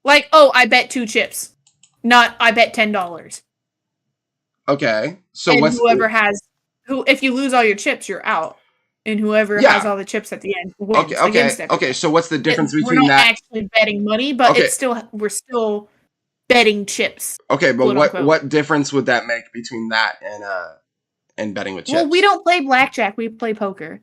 Like, oh, I bet 2 chips. Not, I bet $10. Okay. So and what's... if you lose all your chips, you're out. And whoever has all the chips at the end wins against everyone. Okay, so what's the difference We're between not that? actually betting money, but we're still betting chips. Okay, but what difference would that make between that and betting with chips? Well, we don't play blackjack, we play poker.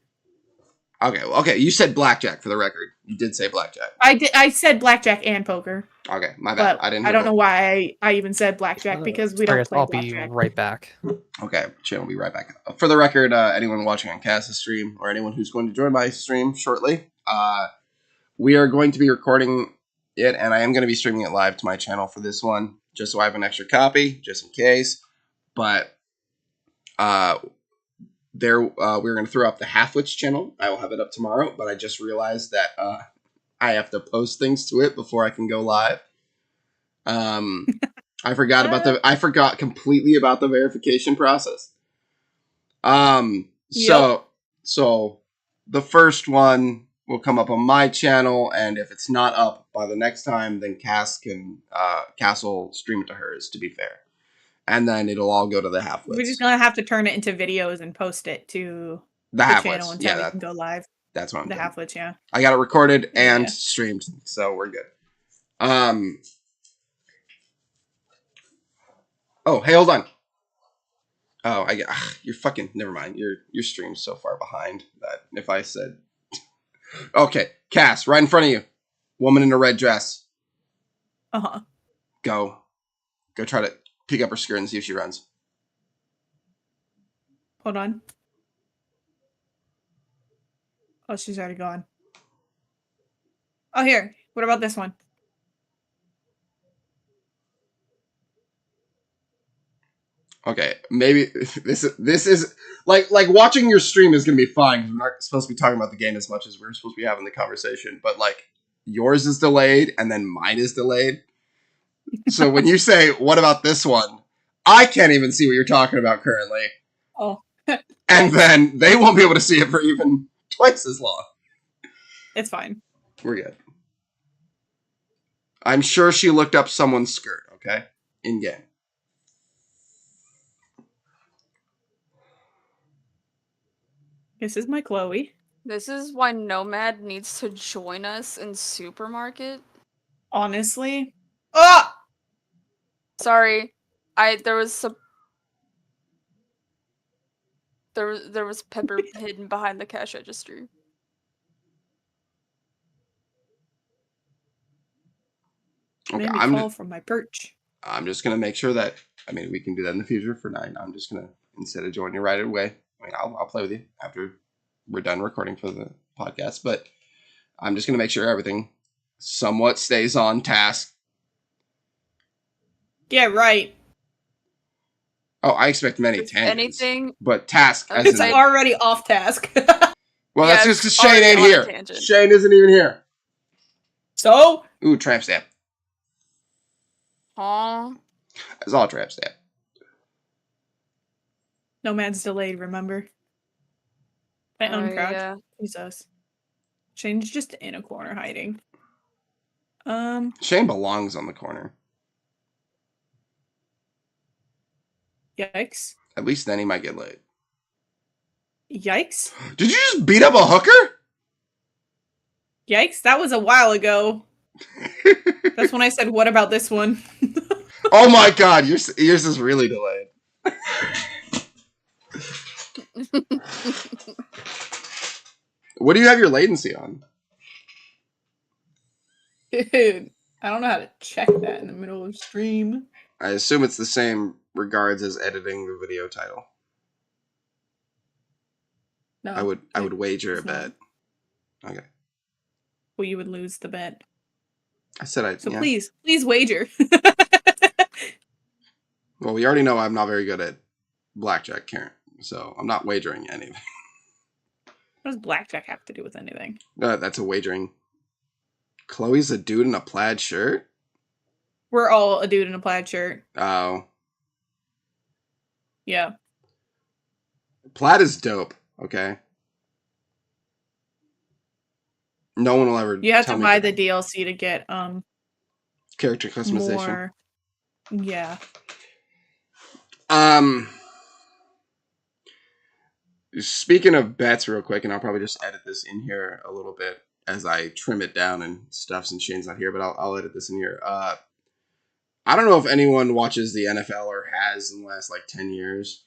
Okay, you said blackjack for the record. You did say blackjack. I said blackjack and poker. Okay, my bad. But I don't know why I even said blackjack, because we don't play blackjack. I'll be right back. Okay, Chan will be right back. For the record, anyone watching on Cass's stream, or anyone who's going to join my stream shortly, we are going to be recording it, and I am going to be streaming it live to my channel for this one, just so I have an extra copy, just in case. But we're going to throw up the HalfWitz channel. I will have it up tomorrow, but I just realized that I have to post things to it before I can go live. I forgot completely about the verification process. So the first one will come up on my channel, and if it's not up by the next time, then Cass will stream it to hers, to be fair. And then it'll all go to the HalfWitz. We're just gonna have to turn it into videos and post it to the channel until we can go live. That's what I'm doing. HalfWitz, yeah. I got it recorded and streamed, so we're good. Oh, hey, hold on. Oh, you're fucking... Never mind. Your stream's so far behind that if I said... Okay, Cass, right in front of you. Woman in a red dress. Uh-huh. Go try to pick up her skirt and see if she runs. Hold on. Oh, she's already gone. Oh, here. What about this one? Okay, maybe this is like watching your stream is gonna be fine because we're not supposed to be talking about the game as much as we're supposed to be having the conversation. But like yours is delayed and then mine is delayed. So when you say, "What about this one?" I can't even see what you're talking about currently. Oh. And then they won't be able to see it for even twice as long. It's fine. We're good. I'm sure she looked up someone's skirt, okay? In game. This is my Chloe. This is why Nomad needs to join us in Supermarket. Honestly. Ah! Sorry. There was pepper hidden behind the cash register. Okay, made me fall from my perch. I'm just gonna make sure that we can do that in the future. For 9, I'm just gonna, instead of joining you right away, I'll play with you after we're done recording for the podcast. But I'm just gonna make sure everything somewhat stays on task. Yeah, right. Oh, I expect many tangents. But task as it's already off task. Well, that's just because Shane ain't here. Shane isn't even here. So? Ooh, tramp stamp. Aw. It's all tramp stamp. Nomad's delayed, remember? I uncrouch. Yeah. Jesus. Shane's just in a corner hiding. Shane belongs on the corner. Yikes. At least then he might get laid. Yikes. Did you just beat up a hooker? Yikes, that was a while ago. That's when I said, what about this one? Oh my god, yours is really delayed. What do you have your latency on? Dude, I don't know how to check that in the middle of stream. I assume it's the same regards as editing the video title. No. I would wager a bet. Okay. Well, you would lose the bet. I said So please wager. Well, we already know I'm not very good at blackjack, Karen. So I'm not wagering anything. What does blackjack have to do with anything? That's a wagering. Chloe's a dude in a plaid shirt? We're all a dude in a plaid shirt. Oh. Yeah. Plaid is dope, okay? No one will ever. You have to buy the DLC to get Character customization. more. Yeah. Speaking of bets, real quick, and I'll probably just edit this in here a little bit as I trim it down and stuff since Shane's not here, but I'll edit this in here. I don't know if anyone watches the NFL or has in the last like 10 years,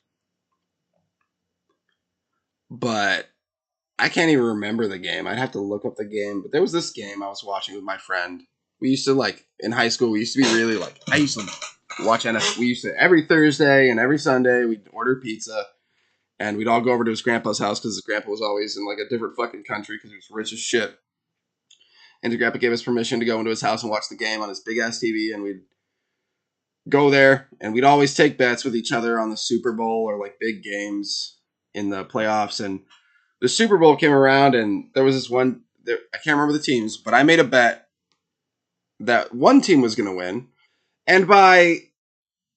but I can't even remember the game. I'd have to look up the game, but there was this game I was watching with my friend. We used to like in high school. We used to be really like I used to watch NFL. We used to every Thursday and every Sunday we'd order pizza, and we'd all go over to his grandpa's house because his grandpa was always in like a different fucking country because he was rich as shit. And his grandpa gave us permission to go into his house and watch the game on his big ass TV, and we'd go there and we'd always take bets with each other on the Super Bowl or like big games in the playoffs. And the Super Bowl came around and there was this one, I can't remember the teams, but I made a bet that one team was going to win. And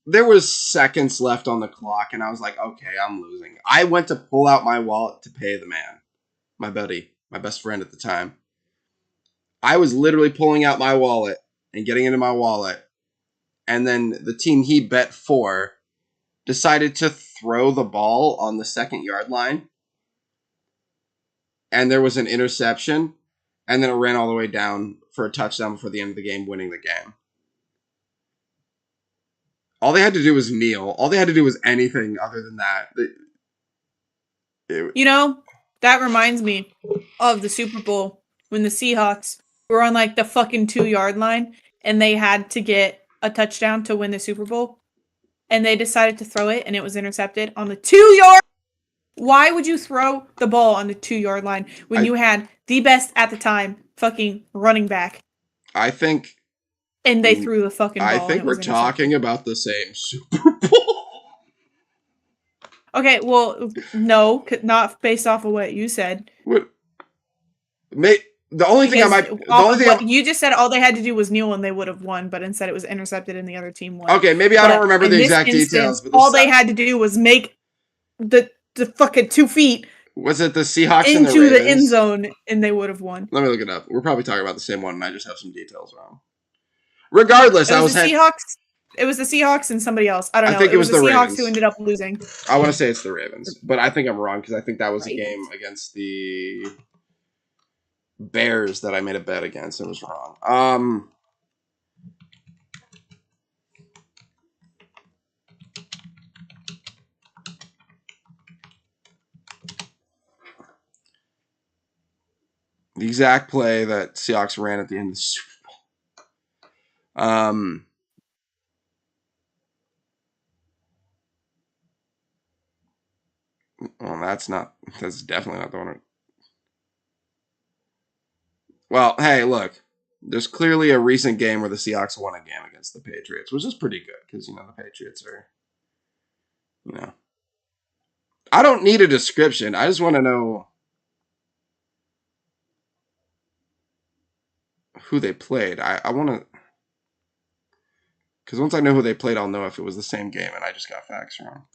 there was seconds left on the clock and I was like, okay, I'm losing. I went to pull out my wallet to pay the man, my buddy, my best friend at the time. I was literally pulling out my wallet and getting into my wallet. And then the team he bet for decided to throw the ball on the 2-yard line. And there was an interception. And then it ran all the way down for a touchdown before the end of the game, winning the game. All they had to do was kneel. All they had to do was anything other than that. You know, that reminds me of the Super Bowl when the Seahawks were on like the fucking 2-yard line and they had to get a touchdown to win the Super Bowl, and they decided to throw it and it was intercepted on the 2-yard. Why would you throw the ball on the 2-yard line when you had the best at the time fucking running back? I think. And they threw the fucking ball. I think we're talking about the same Super Bowl. Okay, well, no, not based off of what you said. What? The only thing you just said all they had to do was kneel and they would have won, but instead it was intercepted and the other team won. Okay, maybe I don't remember the exact details. But all they had to do was make the fucking 2 feet. Was it the Seahawks into the end zone and they would have won? Let me look it up. We're probably talking about the same one, and I just have some details wrong. Regardless, it was the Seahawks and somebody else. I don't know. I think it was the Seahawks Ravens who ended up losing. I want to say it's the Ravens, but I think I'm wrong because I think that was a game against the Bears that I made a bet against. It was wrong. The exact play that Seahawks ran at the end of the Super Bowl. Well, that's definitely not the one. Well, hey, look. There's clearly a recent game where the Seahawks won a game against the Patriots, which is pretty good because, the Patriots are, I don't need a description. I just want to know who they played. I want to, because once I know who they played, I'll know if it was the same game and I just got facts wrong.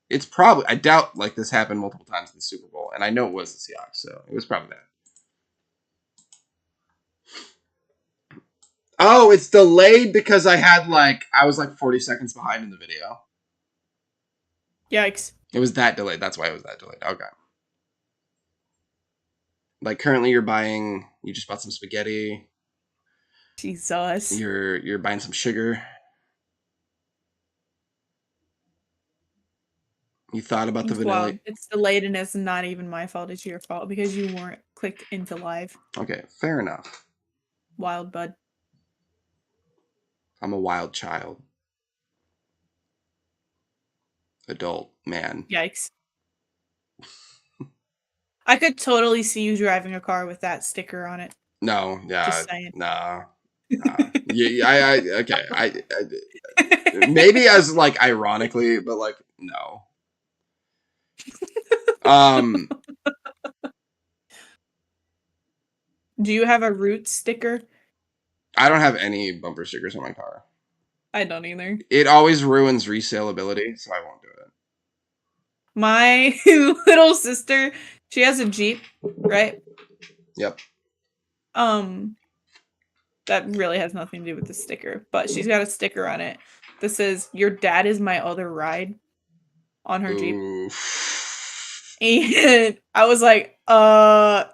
It's probably, I doubt like this happened multiple times in the Super Bowl, and I know it was the Seahawks, so it was probably that. Oh, it's delayed because I was like 40 seconds behind in the video. Yikes. It was that delayed. That's why it was that delayed. Okay. Like currently you just bought some spaghetti. Jesus. You're buying some sugar. You thought about the vanilla. Well, it's delayed and it's not even my fault. It's your fault because you weren't clicked into live. Okay, fair enough. Wild bud. I'm a wild child. Adult man. Yikes. I could totally see you driving a car with that sticker on it. No, yeah. Just saying. Nah. Yeah, okay. Maybe as like ironically, but like no. Do you have a root sticker? I don't have any bumper stickers on my car. I don't either. It always ruins resaleability, so I won't do it. My little sister, she has a Jeep, right? Yep. that really has nothing to do with the sticker, but she's got a sticker on it that says, "Your dad is my other ride," on her Jeep. Oof. And I was like, does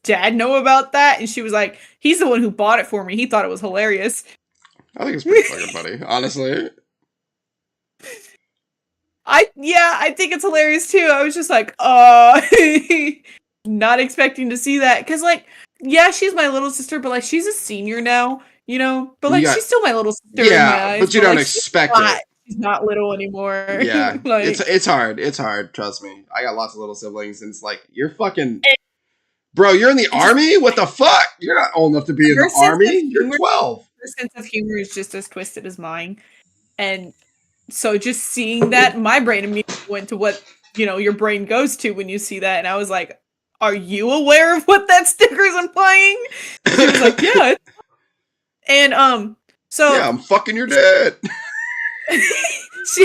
dad know about that? And she was like, he's the one who bought it for me. He thought it was hilarious. I think it's pretty fucking funny, honestly. I think it's hilarious too. I was just like, not expecting to see that. Cause like, yeah, she's my little sister, but like she's a senior now, you know? But like she's still my little sister in my eyes. But you don't expect it. She's not little anymore. Yeah. Like, it's hard. It's hard, trust me. I got lots of little siblings, and it's like, you're fucking bro, you're in the army? What the fuck? You're not old enough to be in the army. You're 12. Her sense of humor is just as twisted as mine. And so just seeing that, my brain immediately went to what, you know, your brain goes to when you see that. And I was like, are you aware of what that sticker is implying? And she was like, yeah. And so yeah, I'm fucking your dad. she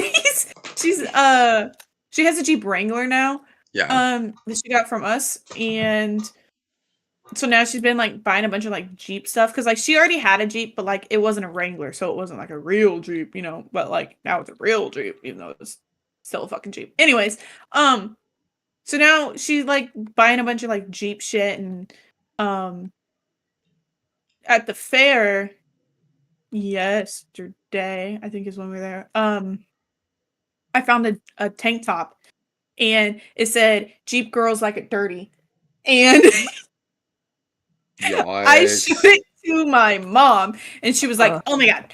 has a Jeep Wrangler now. Yeah. That she got from us, and so now she's been like buying a bunch of like Jeep stuff because like she already had a Jeep, but like it wasn't a Wrangler, so it wasn't like a real Jeep, you know. But like now it's a real Jeep, even though it's still a fucking Jeep. Anyways, so now she's like buying a bunch of like Jeep shit, and at the fair yesterday, I think is when we were there. I found a tank top, and it said Jeep girls like it dirty, and I showed it to my mom, and she was like, oh my god,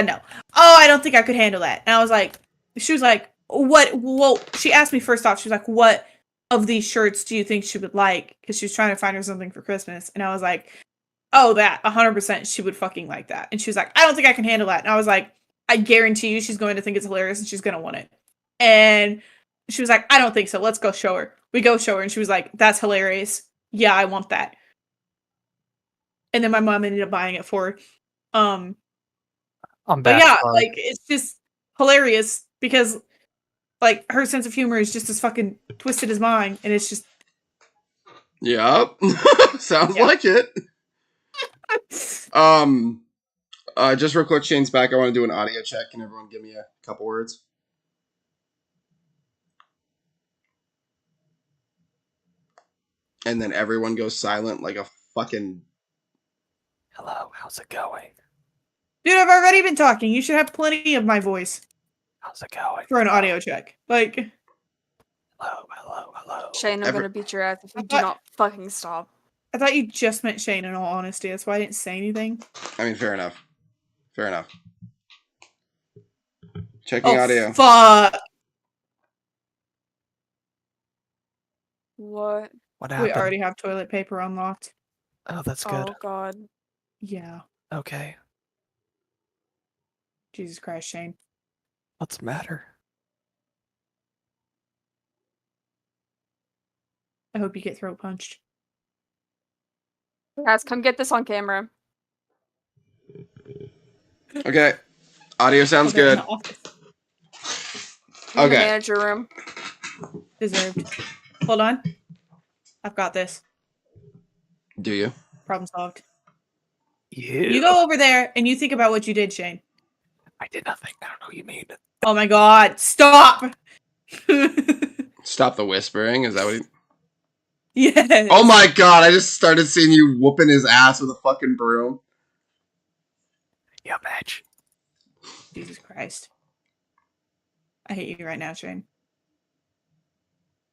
no, I don't think I could handle that. And I was like, she was like, what? Well, she asked me first off, she was like, what of these shirts do you think she would like? Because she was trying to find her something for Christmas, and I was like, oh, that 100% she would fucking like that. And she was like, I don't think I can handle that. And I was like, I guarantee you she's going to think it's hilarious and she's going to want it. And she was like, I don't think so. Let's go show her. We go show her, and she was like, that's hilarious. Yeah, I want that. And then my mom ended up buying it for her. I'm but back. yeah, like it's just hilarious because like her sense of humor is just as fucking twisted as mine, and it's just Yep. Sounds like it. Just real quick, Shane's back. I want to do an audio check. Can everyone give me a couple words? And then everyone goes silent like a fucking... Hello, how's it going? Dude, I've already been talking. You should have plenty of my voice. How's it going? For an audio check. Like... Hello. Shane, I'm gonna beat your ass if you do not fucking stop. I thought you just meant Shane, in all honesty. That's why I didn't say anything. I mean, fair enough. Checking audio. Fuck! What? What happened? We already have toilet paper unlocked. Oh, that's good. Oh god. Yeah. Okay. Jesus Christ, Shane. What's the matter? I hope you get throat punched. Guys, come get this on camera. Okay. Audio sounds good. In the Okay. manager room. Deserved. Hold on. I've got this. Do you? Problem solved. Yeah. You go over there and you think about what you did, Shane. I did nothing. I don't know what you mean. Oh my god, stop! Stop the whispering. Is that what he... Yes. Oh my god, I just started seeing you whooping his ass with a fucking broom. Yeah, bitch. Jesus Christ. I hate you right now, Shane.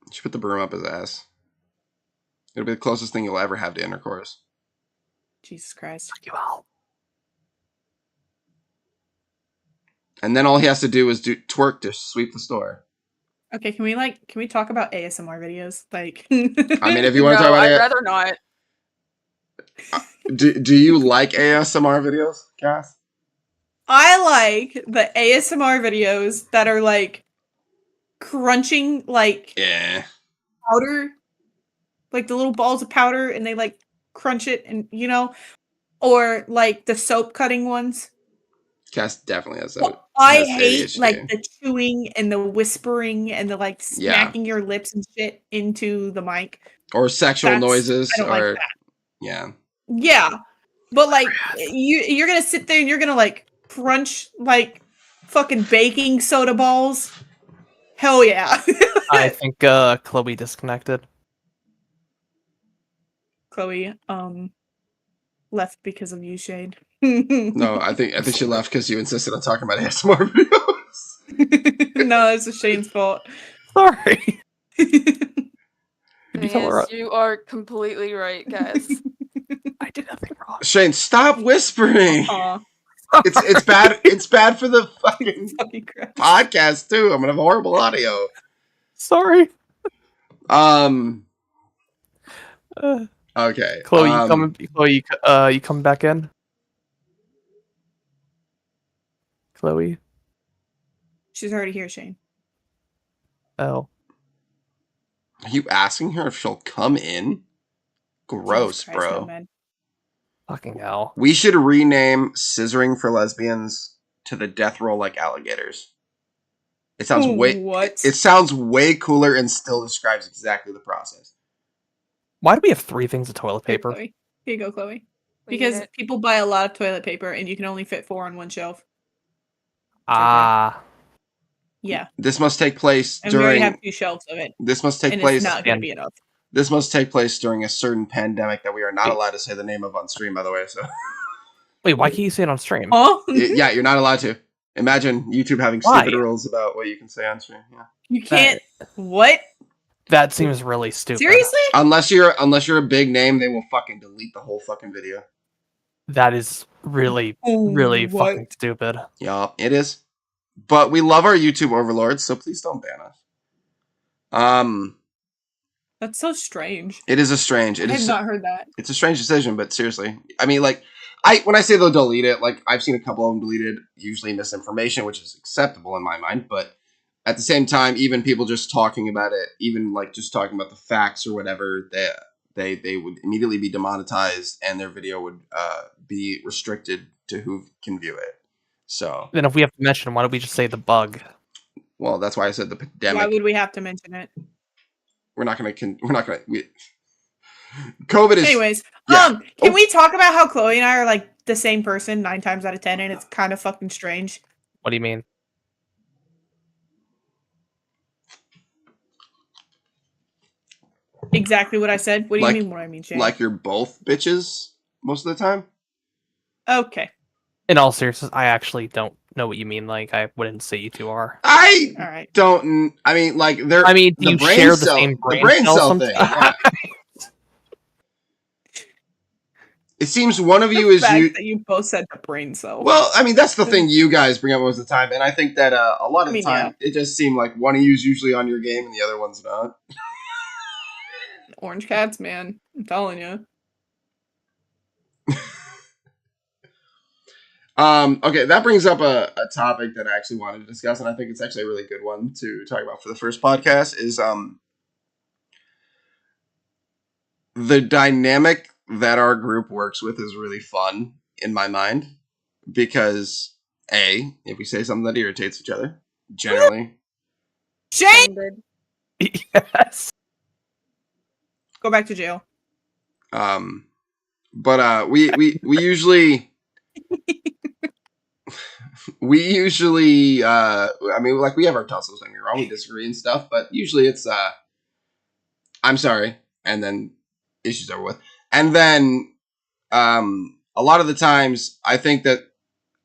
You should put the broom up his ass. It'll be the closest thing you'll ever have to intercourse. Jesus Christ. You all. And then all he has to do is twerk to sweep the store. Okay, can we talk about ASMR videos? Like, I mean, if you want to talk about I'd it, rather not. do you like ASMR videos, Cass? I like the ASMR videos that are like crunching like powder, like the little balls of powder, and they like crunch it, and you know, or like the soap cutting ones. Cass definitely has that. Well, I hate ADHD. like the chewing and the whispering and the like smacking your lips and shit into the mic. Or sexual noises. I don't like that. Yeah. Yeah. But like you're gonna sit there and you're gonna like crunch like fucking baking soda balls. Hell yeah. I think Chloe disconnected. Chloe, left because of you, Shade. No, I think she left because you insisted on talking about ASMR videos. No, it's Shane's fault. Sorry. Thing is, you are completely right, guys. I did nothing wrong. Shane, stop whispering. Aw, It's bad. It's bad for the fucking fucking crap. podcast too. I'm gonna have horrible audio. Sorry. Okay. Chloe, you come back in. Chloe. She's already here, Shane. Oh. Are you asking her if she'll come in? Gross, Jesus Christ, bro. no, man. Fucking hell. We should rename scissoring for lesbians to the death roll like alligators. It sounds What? It sounds way cooler and still describes exactly the process. Why do we have 3 things of toilet Here, paper? Chloe. Here you go, Chloe. We Because get it. people buy a lot of toilet paper and you can only fit 4 on one shelf. Ah. Yeah. This must take place And we already during. have 2 shelves of it. This must take And place. it's not going to be enough. This must take place during a certain pandemic that we are not allowed to say the name of on stream, by the way. So, Wait, why can't you say it on stream? Huh? yeah, you're not allowed to. Imagine YouTube having Why? stupid rules about what you can say on stream. Yeah, You can't. What? That seems really stupid. Seriously? unless you're a big name, they will fucking delete the whole fucking video. That is really, really fucking stupid. Yeah, it is. But we love our YouTube overlords, so please don't ban us. That's so strange. It is a strange. I have not heard that. It's a strange decision, but seriously, I mean, like, when I say they'll delete it, like, I've seen a couple of them deleted, usually misinformation, which is acceptable in my mind, but at the same time, even people just talking about it, even like just talking about the facts or whatever, they would immediately be demonetized, and their video would be restricted to who can view it. So Then if we have to mention, why don't we just say the bug? well, that's why I said the pandemic. Why would we have to mention it? We're not gonna. COVID is. Anyways, yeah. can we talk about how Chloe and I are like the same person 9 times out of 10, and it's kind of fucking strange. What do you mean? Exactly what I said. What do Like- you mean? What I mean, Shane? Like you're both bitches most of the time. Okay, In all seriousness, I actually don't know what you mean. Like, I wouldn't say you two are. I all right. don't. I mean, like they're. I mean, do you brain share the cell- same brain, the brain cell sometimes? thing? Yeah. It seems one of you The is fact you. that you both said the brain cell. Well, I mean, that's the thing you guys bring up most of the time, and I think that a lot of the I mean, time it just seemed like one of you is usually on your game and the other one's not. Orange cats, man. I'm telling you. Okay, that brings up a topic that I actually wanted to discuss, and I think it's actually a really good one to talk about for the first podcast. Is the dynamic that our group works with is really fun in my mind because if we say something that irritates each other, generally, Shane, Offended. Yes. go back to jail. but we usually. We usually, I mean, like, we have our tussles, don't get me wrong, we disagree and stuff, but usually it's, I'm sorry, and then issues over with. And then, a lot of the times, I think that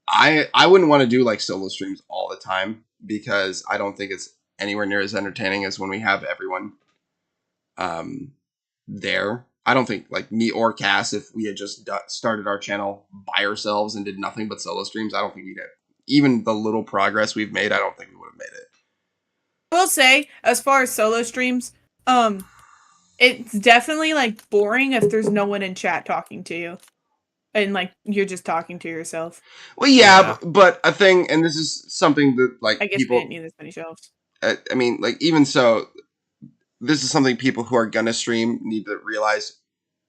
I wouldn't want to do, like, solo streams all the time, because I don't think it's anywhere near as entertaining as when we have everyone, there. I don't think, like, me or Cass, if we had just started our channel by ourselves and did nothing but solo streams, I don't think we'd have, even the little progress we've made, I don't think we would have made it. I will say, as far as solo streams, it's definitely like boring if there's no one in chat talking to you, and like you're just talking to yourself. Well, yeah, Yeah. but a thing, and this is something that, like, I guess people, we didn't need this many shelves. I mean, like, even so, this is something people who are gonna stream need to realize.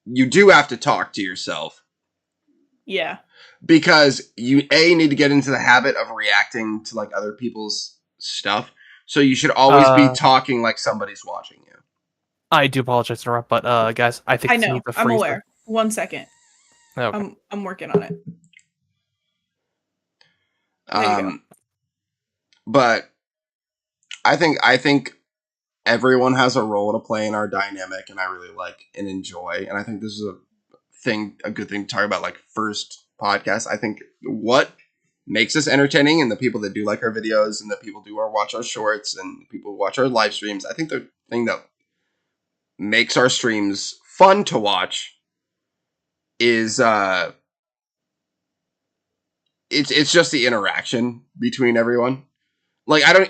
You do have to talk to yourself. Yeah. Because you need to get into the habit of reacting to like other people's stuff. So you should always be talking like somebody's watching you. I do apologize to interrupt, but guys, I think I this know. needs a I'm freezer. aware. 1 second. Okay. I'm working on it. There you go. But I think everyone has a role to play in our dynamic, and I really like and enjoy. And I think this is a good thing to talk about. Like first podcast, I think what makes us entertaining, and the people that do like our videos, and the people who watch our shorts, and people who watch our live streams. I think the thing that makes our streams fun to watch is it's just the interaction between everyone. Like I don't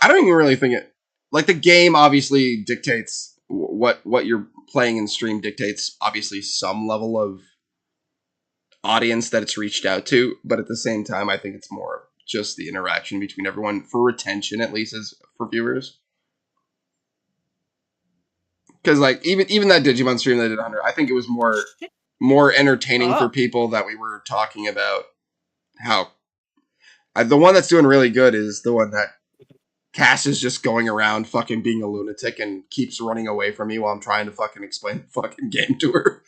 even really think it. Like the game obviously dictates what you're playing in stream dictates obviously some level of audience that it's reached out to, but at the same time, I think it's more just the interaction between everyone for retention, at least as for viewers. Because like even that Digimon stream that I did 100, I think it was more entertaining for people that we were talking about how the one that's doing really good is the one that Cass is just going around fucking being a lunatic and keeps running away from me while I'm trying to fucking explain the fucking game to her.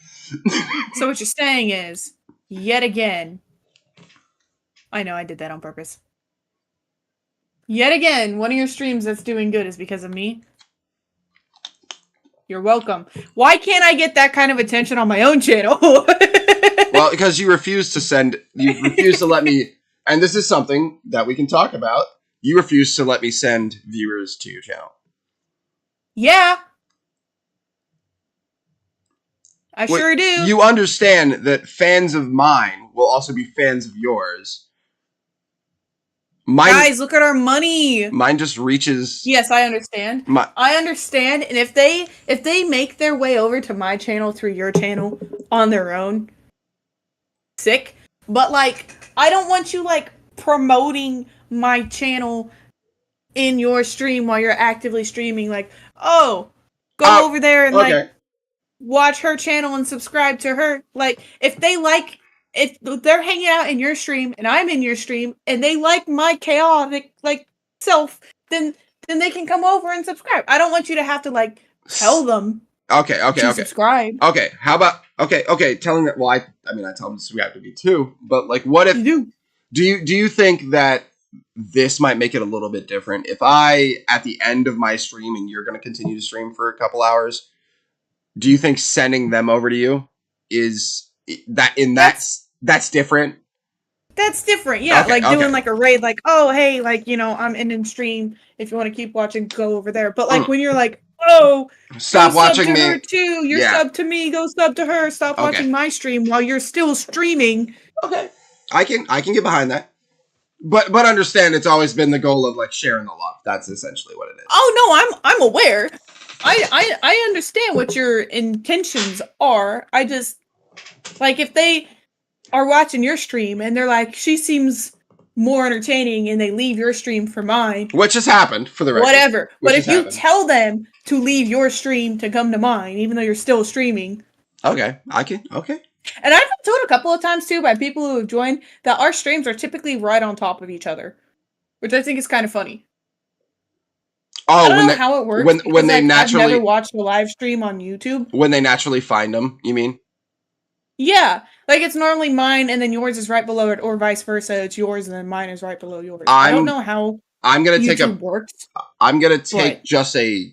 So what you're saying is, yet again, I know I did that on purpose. Yet again, one of your streams that's doing good is because of me. You're welcome. Why can't I get that kind of attention on my own channel? Well, because you refuse to let me, and this is something that we can talk about. You refuse to let me send viewers to your channel. Yeah. I sure do. You understand that fans of mine will also be fans of yours. Guys, look at our money. Mine just reaches. Yes, I understand. I understand, and if they make their way over to my channel through your channel on their own, sick. But like, I don't want you like promoting my channel in your stream while you're actively streaming. Like, oh, go over there and like watch her channel and subscribe to her. Like, if they're hanging out in your stream and I'm in your stream and they like my chaotic like self, then they can come over and subscribe. I don't want you to have to like tell them. Okay. Subscribe. Okay. How about telling that? Well, I tell them to subscribe to me too. But like, what if you do you think that this might make it a little bit different if I at the end of my stream and you're going to continue to stream for a couple hours? Do you think sending them over to you is that's different? That's different, yeah. Doing like a raid, like, oh hey, like, you know, I'm in stream. If you want to keep watching, go over there. But like when you're like, oh, stop watching sub to me. her too. You're sub to me. Go sub to her. Stop watching my stream while you're still streaming. Okay, I can get behind that. But understand, it's always been the goal of like sharing the love. That's essentially what it is. Oh no, I'm aware. I understand what your intentions are. I just like if they are watching your stream and they're like, she seems more entertaining, and they leave your stream for mine. Which has happened for the record. Whatever. But if you tell them to leave your stream to come to mine, even though you're still streaming. Okay. Okay. And I've been told a couple of times too by people who have joined that our streams are typically right on top of each other. Which I think is kind of funny. Oh, I don't know how it works. When they naturally, I've never watched a live stream on YouTube. When they naturally find them, you mean? Yeah, like it's normally mine, and then yours is right below it, or vice versa. It's yours, and then mine is right below yours. I don't know how YouTube works. I'm gonna take just a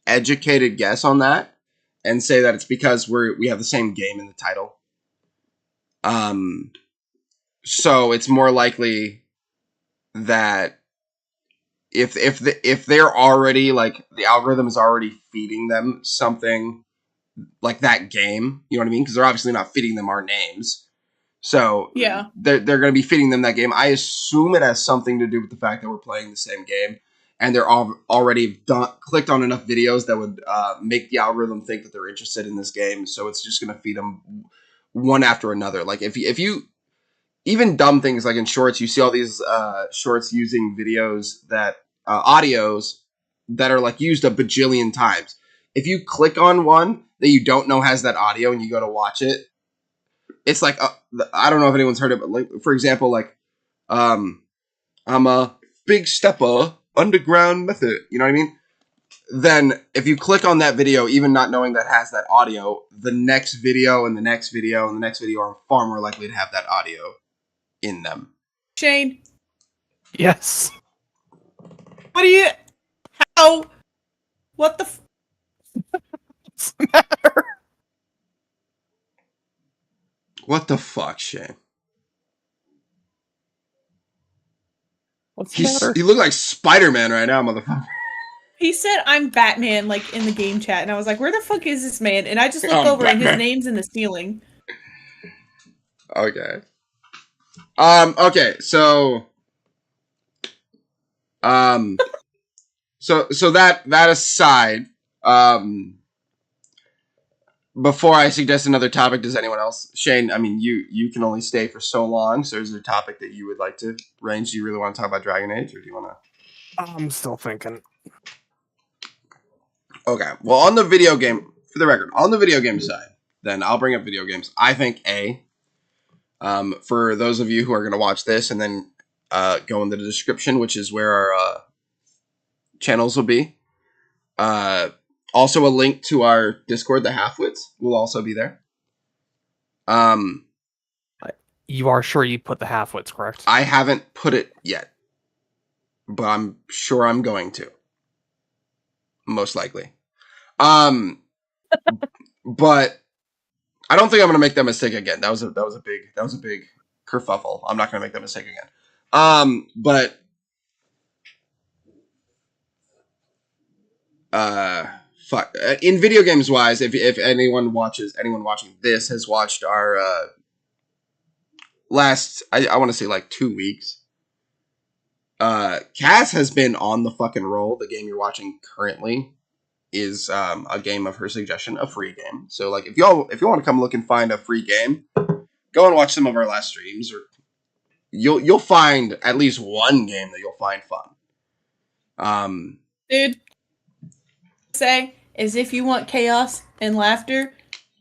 educated guess on that, and say that it's because we have the same game in the title. So it's more likely that if they're already like the algorithm is already feeding them something like that game, you know what I mean? Because they're obviously not feeding them our names, so yeah, they're going to be feeding them that game. I assume it has something to do with the fact that we're playing the same game, and they're already clicked on enough videos that would make the algorithm think that they're interested in this game. So it's just going to feed them one after another. Like if you even dumb things like in shorts, you see all these shorts using videos that audios that are like used a bajillion times. If you click on one that you don't know has that audio and you go to watch it, it's like I don't know if anyone's heard it, but like for example, like I'm a big stepper underground method. You know what I mean? then if you click on that video, even not knowing that has that audio, the next video and the next video and the next video are far more likely to have that audio in them. Shane, Yes. what do you? How? What the? What's the matter? What the fuck, Shane? What's the matter? You look like Spider-Man right now, motherfucker. He said I'm Batman, like in the game chat, and I was like, "Where the fuck is this man?" And I just looked I'm over, and his Batman. name's in the ceiling. Okay. Okay, so so that aside, before I suggest another topic, does anyone else, Shane? I mean, you can only stay for so long. So, is there a topic that you would like to range? Do you really want to talk about Dragon Age, or do you want to? I'm still thinking. Okay. Well, on the video game, for the record, on the video game side, then I'll bring up video games. I think for those of you who are going to watch this and then go into the description, which is where our channels will be. Also, a link to our Discord, the HalfWitz, will also be there. You are sure you put the HalfWitz, correct? I haven't put it yet, but I'm sure I'm going to. Most likely. But I don't think I'm going to make that mistake again. That was a big kerfuffle. I'm not going to make that mistake again. But fuck. In video games wise, if anyone watching this has watched our last, I want to say like 2 weeks. Cass has been on the fucking roll. The game you're watching currently is a game of her suggestion, a free game. So like if you want to come look and find a free game, go and watch some of our last streams, or you'll find at least one game that you'll find fun. Dude, say is if you want chaos and laughter,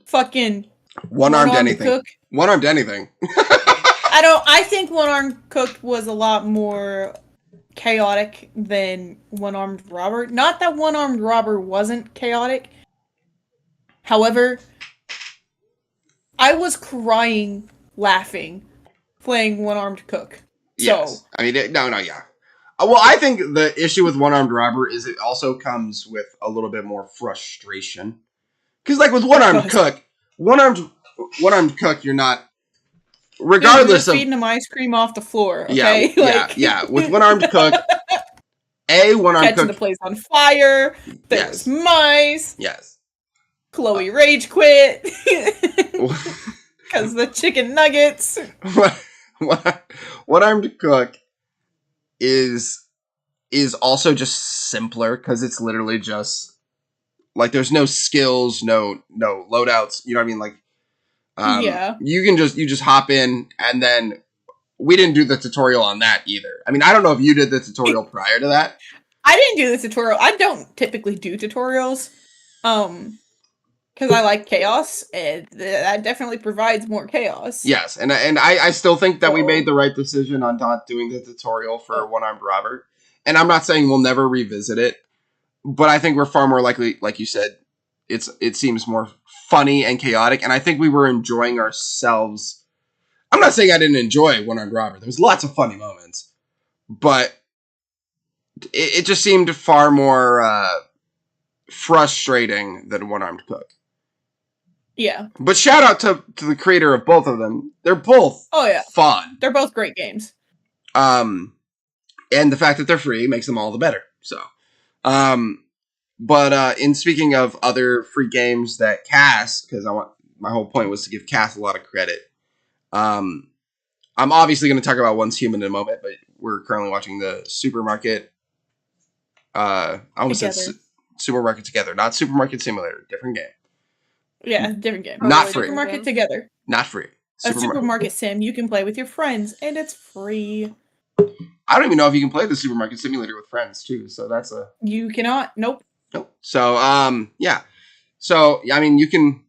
fucking One-armed anything. Cook. One-armed anything. I think One-Armed Cook was a lot more chaotic than One-Armed Robber. Not that One-Armed Robber wasn't chaotic. However, I was crying laughing playing One-Armed Cook. Yes. So, I mean, yeah. Well, I think the issue with One-Armed Robber is it also comes with a little bit more frustration. Because like with One-Armed Cook, One-Armed Cook, you're not... Regardless of feeding them ice cream off the floor, okay? Yeah. With One-Armed Cook, One-Armed catching Cook, the place on fire. There's mice. Yes. Chloe rage quit because the chicken nuggets. One-Armed Cook is also just simpler because it's literally just like there's no skills, no loadouts. You know what I mean? Like. Yeah. You just hop in, and then we didn't do the tutorial on that either. I mean, I don't know if you did the tutorial prior to that. I didn't do the tutorial. I don't typically do tutorials, because I like chaos, and that definitely provides more chaos. Yes, and I still think that we made the right decision on not doing the tutorial for One-Armed Robber. And I'm not saying we'll never revisit it, but I think we're far more likely, like you said, it seems more funny and chaotic, and I think we were enjoying ourselves. I'm not saying I didn't enjoy One-Armed Robber. There was lots of funny moments, but it just seemed far more frustrating than One-Armed Cook. Yeah. But shout out to the creator of both of them. They're both fun. They're both great games. And the fact that they're free makes them all the better. So, but in speaking of other free games that Cass, because my whole point was to give Cass a lot of credit. I'm obviously going to talk about Once Human in a moment, but we're currently watching the Supermarket. I almost said Supermarket Together, not Supermarket Simulator, different game. Yeah, different game. Not free. Supermarket Together. Not free. A supermarket sim you can play with your friends, and it's free. I don't even know if you can play the Supermarket Simulator with friends too. So that's a. You cannot. Nope. So yeah. So I mean, you can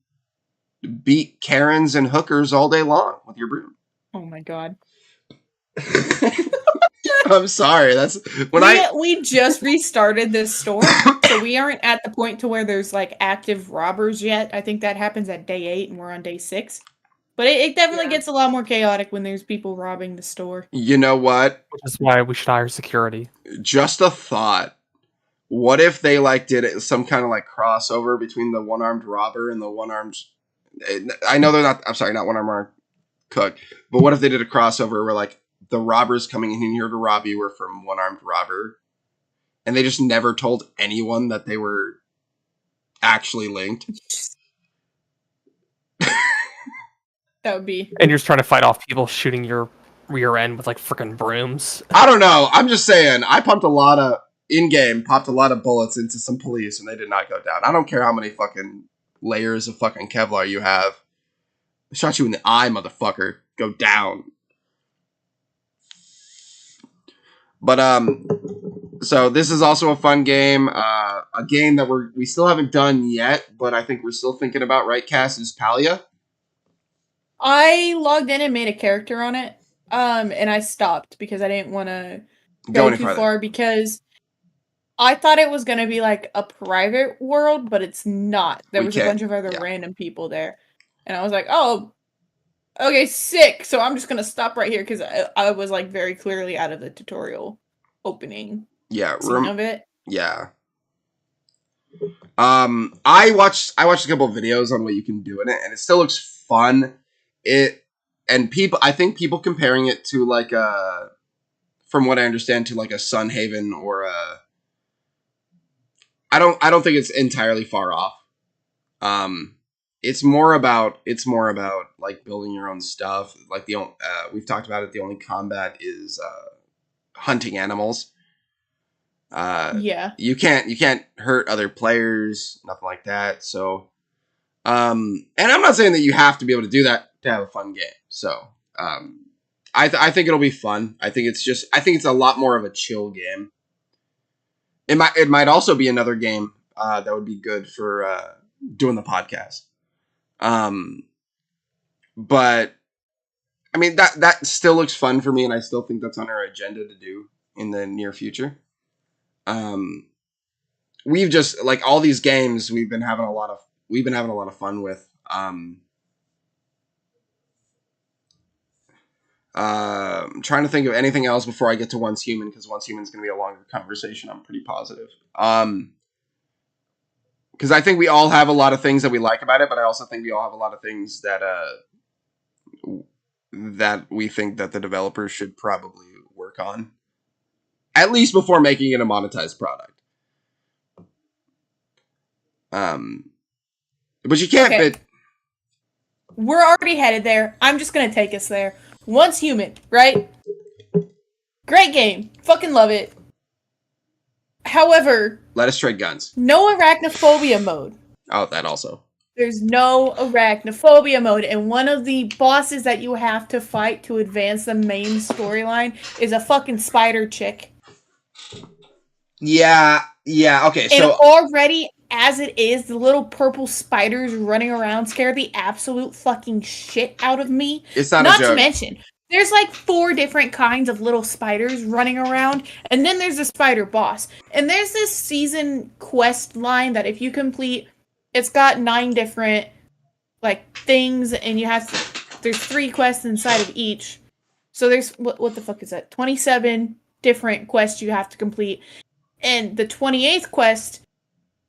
beat Karens and hookers all day long with your broom. Oh my god. I'm sorry. That's when we just restarted this store, so we aren't at the point to where there's like active robbers yet. I think that happens at day 8, and we're on day 6. But it definitely gets a lot more chaotic when there's people robbing the store. You know what? Which is why we should hire security. Just a thought. What if they like did it some kind of like crossover between the one-armed robber and the one-armed? I know they're not. I'm sorry, not one-armed cook. But what if they did a crossover where like the robbers coming in here to rob you were from one-armed robber, and they just never told anyone that they were actually linked? That would be. And you're just trying to fight off people shooting your rear end with like freaking brooms. I don't know. I'm just saying. I popped a lot of bullets into some police, and they did not go down. I don't care how many fucking layers of fucking Kevlar you have. I shot you in the eye, motherfucker. Go down. But so this is also a fun game. A game that we still haven't done yet, but I think we're still thinking about, right, Cass, is Palia. I logged in and made a character on it. And I stopped because I didn't want to Go go any too further. far because I thought it was going to be like a private world, but it's not. There We was a can't- bunch of other yeah. random people there. And I was like, oh, okay, sick. So I'm just going to stop right here because I was like very clearly out of the tutorial opening Yeah, scene of it. yeah. I watched a couple of videos on what you can do in it, and it still looks fun. I think people comparing it to like from what I understand, to like a Sunhaven or a. I don't think it's entirely far off. It's more about like building your own stuff. Like we've talked about it. The only combat is hunting animals. Yeah. You can't hurt other players, nothing like that. So, and I'm not saying that you have to be able to do that to have a fun game. So, I think it'll be fun. I think it's a lot more of a chill game. It might also be another game that would be good for doing the podcast. But I mean that still looks fun for me, and I still think that's on our agenda to do in the near future. We've just like all these games we've been having a lot of fun with. I'm trying to think of anything else before I get to Once Human, because Once Human is going to be a longer conversation. I'm pretty positive. Because I think we all have a lot of things that we like about it, but I also think we all have a lot of things that we think that the developers should probably work on, at least before making it a monetized product. But you can't fit. We're already headed there. I'm just gonna take us there. Once Human, right? Great game. Fucking love it. However, Let us trade guns. no arachnophobia mode. Oh, that also. There's no arachnophobia mode, and one of the bosses that you have to fight to advance the main storyline is a fucking spider chick. Yeah, okay, so... And already, as it is, the little purple spiders running around scare the absolute fucking shit out of me. It's not a joke. Not to mention, there's like 4 different kinds of little spiders running around, and then there's the spider boss. And there's this season quest line that if you complete, it's got 9 different like things, and you have to, there's 3 quests inside of each. So there's what the fuck is that? 27 different quests you have to complete. And the 28th quest,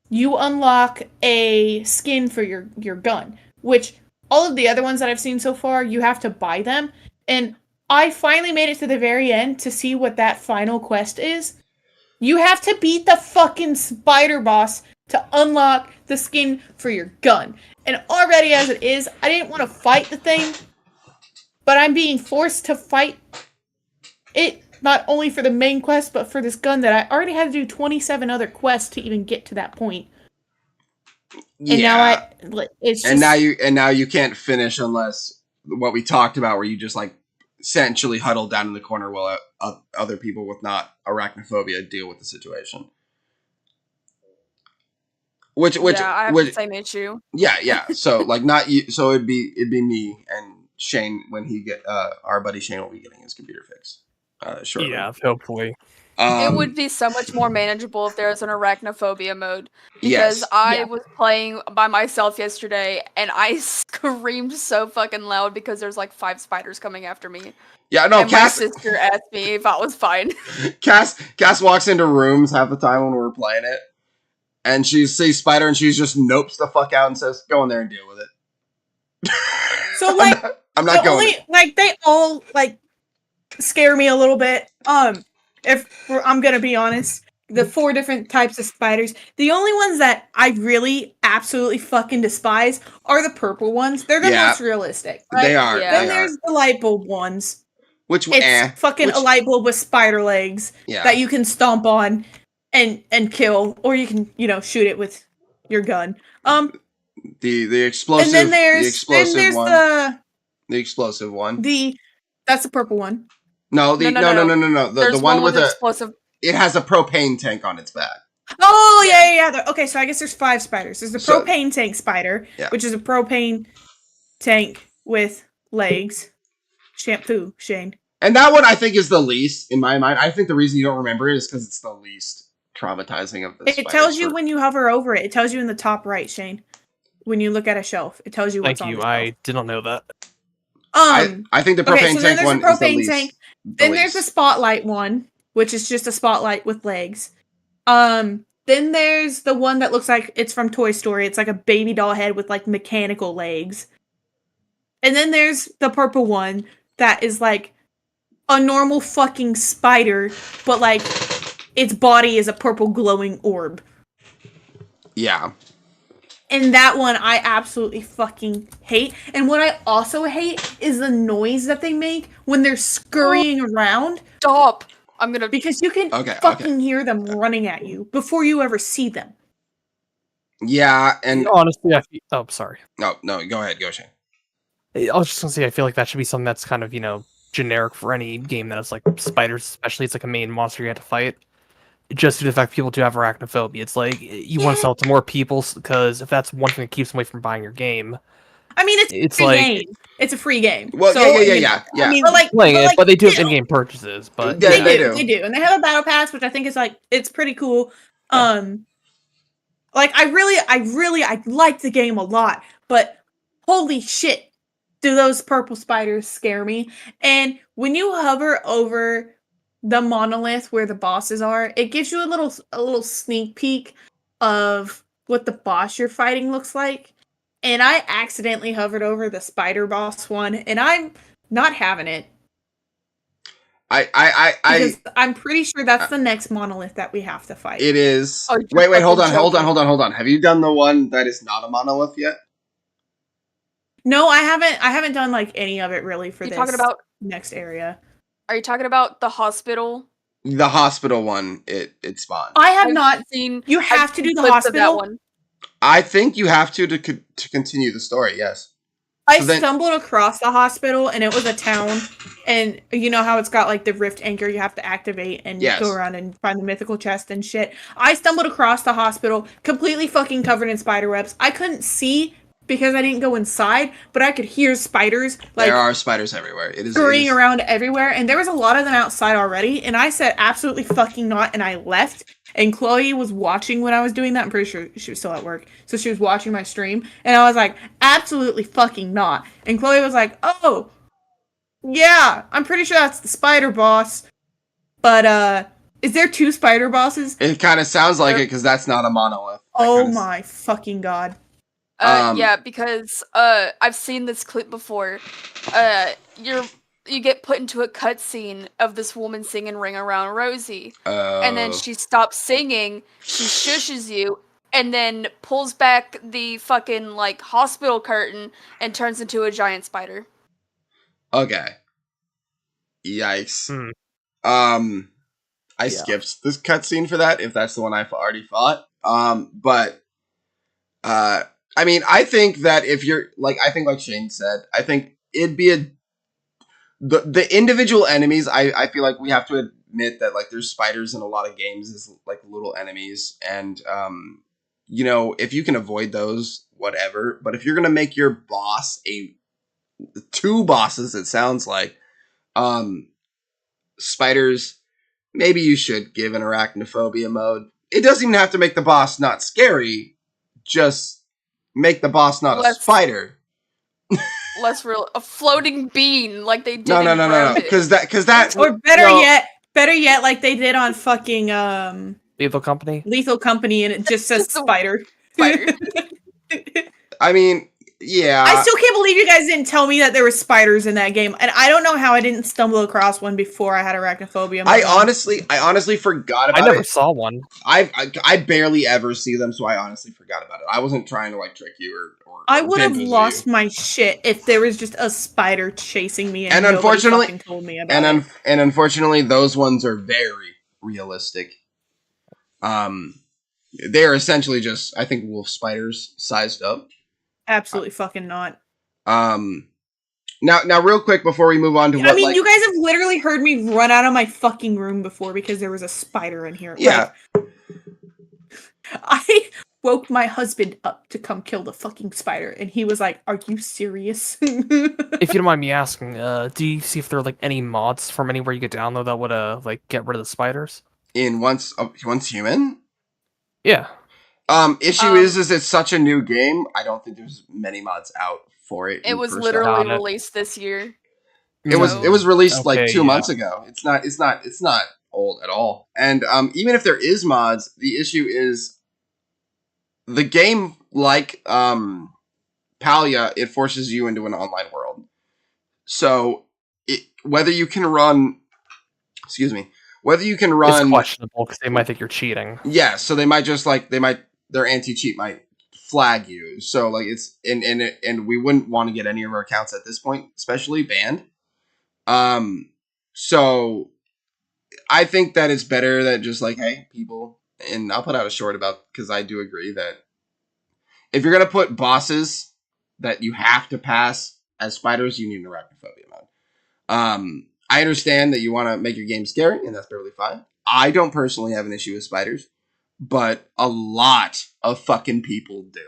you unlock a skin for your gun, which all of the other ones that I've seen so far, you have to buy them. And I finally made it to the very end to see what that final quest is. You have to beat the fucking spider boss to unlock the skin for your gun. And already as it is, I didn't want to fight the thing, but I'm being forced to fight it, not only for the main quest, but for this gun that I already had to do 27 other quests to even get to that point. And now it's just... And now you can't finish unless what we talked about, where you just like essentially huddle down in the corner while other people with not arachnophobia deal with the situation. Which I have the same issue. Yeah. So like not you. So it'd be me and Shane when our buddy Shane will be getting his computer fixed. shortly. Yeah, hopefully. It would be so much more manageable if there was an arachnophobia mode. Because Yes. I Yeah. was playing by myself yesterday, and I screamed so fucking loud because there's like 5 spiders coming after me. Yeah, no, And my Cass, sister asked me if I was fine. Cass walks into rooms half the time when we're playing it, and she sees Spider, and she just nopes the fuck out and says, "Go in there and deal with it." So, like, I'm not the going. only like they all like scare me a little bit. I'm gonna be honest, the 4 different types of spiders, the only ones that I really absolutely fucking despise are the purple ones. They're the Yeah. most realistic, right? They are. Yeah. Then They are. there's the light bulb ones. Which It's fucking a light bulb with spider legs Yeah. that you can stomp on and kill, or you can shoot it with your gun. The explosive. And then there's the explosive one. the explosive one. That's the purple one. No. No. The one with a explosive. It has a propane tank on its back. Oh yeah. Okay, so I guess there's 5 spiders. There's the So- propane tank spider, Yeah. which is a propane tank with legs. Shampoo, Shane. And that one I think is the least in my mind. I think the reason you don't remember it is because it's the least traumatizing of the It tells you when you hover over it. It tells you in the top right, Shane. When you look at a shelf, it tells you what's Thank on you. the shelf. I did not know that. I think the propane okay, so then tank there's one the propane is the least. tank. the Then there's the least. spotlight one, which is just a spotlight with legs. Then there's the one that looks like it's from Toy Story. It's like a baby doll head with like mechanical legs. And then there's the purple one that is like a normal fucking spider, but like its body is a purple glowing orb. Yeah. And that one I absolutely fucking hate. And what I also hate is the noise that they make when they're scurrying around. Stop! I'm gonna. Because you can fucking hear them running at you before you ever see them. Yeah, and honestly, oh, sorry. No, go ahead, go Shane. I was just gonna say, I feel like that should be something that's kind of, generic for any game that has like spiders, especially it's like a main monster you have to fight. Just due to the fact people do have arachnophobia. It's like, you want to sell it to more people, because if that's one thing that keeps them away from buying your game. I mean, it's a free game. It's a free game. Well, so, yeah. I mean, but they do have in-game purchases. But yeah, they do, and they have a battle pass, which I think is like it's pretty cool. Like I like the game a lot, but holy shit, do those purple spiders scare me? And when you hover over the monolith where the bosses are, it gives you a little sneak peek of what the boss you're fighting looks like. And I accidentally hovered over the spider boss one, and I'm not having it. Because I'm pretty sure that's the next monolith that we have to fight. It is. Oh, wait, hold on. Have you done the one that is not a monolith yet? No, I haven't done like any of it really for this talking about next area. Are you talking about the hospital? The hospital one, it spawned. I have I've not seen. You have I've to do seen the clips of that hospital. one. I think you have to continue the story. Yes. I stumbled across the hospital, and it was a town, and you know how it's got like the rift anchor you have to activate and go around and find the mythical chest and shit. I stumbled across the hospital, completely fucking covered in spider webs. I couldn't see because I didn't go inside, but I could hear spiders. Like, there are spiders everywhere. It is scurrying around everywhere, and there was a lot of them outside already. And I said absolutely fucking not, and I left. And Chloe was watching when I was doing that. I'm pretty sure she was still at work. So she was watching my stream. And I was like, absolutely fucking not. And Chloe was like, oh, yeah, I'm pretty sure that's the spider boss. But, is there 2 spider bosses? It kind of sounds like it because that's not a monolith. Oh my fucking god. Yeah, because I've seen this clip before. You get put into a cutscene of this woman singing "Ring Around Rosie," and then she stops singing. She shushes you, and then pulls back the fucking like hospital curtain and turns into a giant spider. Okay. Yikes. I skipped this cutscene for that. If that's the one I've already fought. I mean, I think that if you're like Shane said, I think it'd be the individual enemies. I feel like we have to admit that like there's spiders in a lot of games as like little enemies, and if you can avoid those, whatever. But if you're gonna make your boss 2 bosses, it sounds like, spiders, maybe you should give an arachnophobia mode. It doesn't even have to make the boss not scary. Just make the boss not a spider. Less real. A floating bean like they did No. Because that or better yet, like they did on fucking Lethal Company, and it just says spider. I mean, yeah. I still can't believe you guys didn't tell me that there were spiders in that game, and I don't know how I didn't stumble across one before I had arachnophobia. I honestly forgot about it. I never saw one. I barely ever see them, so I honestly forgot about it. I wasn't trying to like trick you or I would have lost my shit if there was just a spider chasing me and unfortunately fucking told me about it. And unfortunately, those ones are very realistic. They are essentially just, I think, wolf spiders sized up. Absolutely fucking not. Now, real quick before we move on to what, you guys have literally heard me run out of my fucking room before because there was a spider in here. Yeah. Like, I woke my husband up to come kill the fucking spider, and he was like, "Are you serious?" If you don't mind me asking, do you see if there are like any mods from anywhere you could download that would like get rid of the spiders? In Once Human? Yeah. Issue is it's such a new game. I don't think there's many mods out for it. It was literally released this year. It was released like 2 months ago. It's not old at all. And even if there is mods, the issue is the game, like Palia, it forces you into an online world. So whether you can run it's questionable because they might think you're cheating. Yeah, so they might just their anti-cheat might flag you. So like it's and we wouldn't want to get any of our accounts at this point, especially banned. So I think that it's better that just like, hey, people, and I'll put out a short about, because I do agree that if you're gonna put bosses that you have to pass as spiders, you need an arachnophobia mode. I understand that you want to make your game scary, and that's perfectly fine. I don't personally have an issue with spiders, but a lot of fucking people do.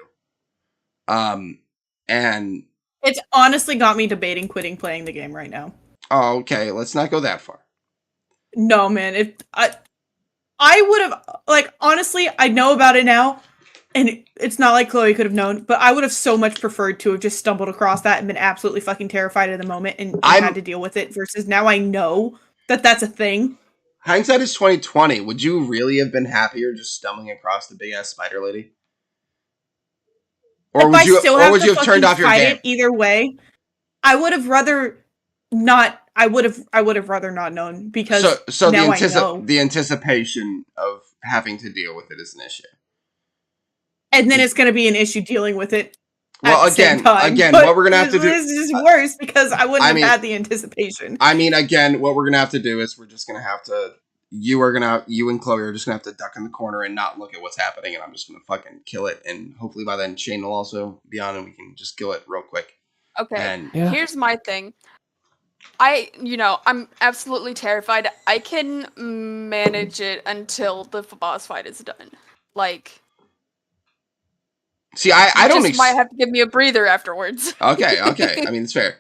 And it's honestly got me debating quitting playing the game right now. Oh, okay, let's not go that far. No, man. If I would have, like, honestly, I know about it now, and it's not like Chloe could have known, but I would have so much preferred to have just stumbled across that and been absolutely fucking terrified in the moment and had to deal with it, versus now I know that that's a thing. Hindsight is 2020. Would you really have been happier just stumbling across the big ass spider lady? Or would you have turned off your game? Either way, I would have rather not. I would have rather not known, because so now I know. The anticipation of having to deal with it is an issue. And then it's going to be an issue dealing with it. Well, again, what we're gonna have to do is just worse, because I wouldn't have had the anticipation. I mean, again, what we're gonna have to do is we're just gonna have to. You and Chloe are just gonna have to duck in the corner and not look at what's happening, and I'm just gonna fucking kill it. And hopefully by then Shane will also be on, and we can just kill it real quick. Okay. Here's my thing. I'm absolutely terrified. I can manage it until the boss fight is done. Like. See, I don't. Might have to give me a breather afterwards. Okay. I mean, it's fair.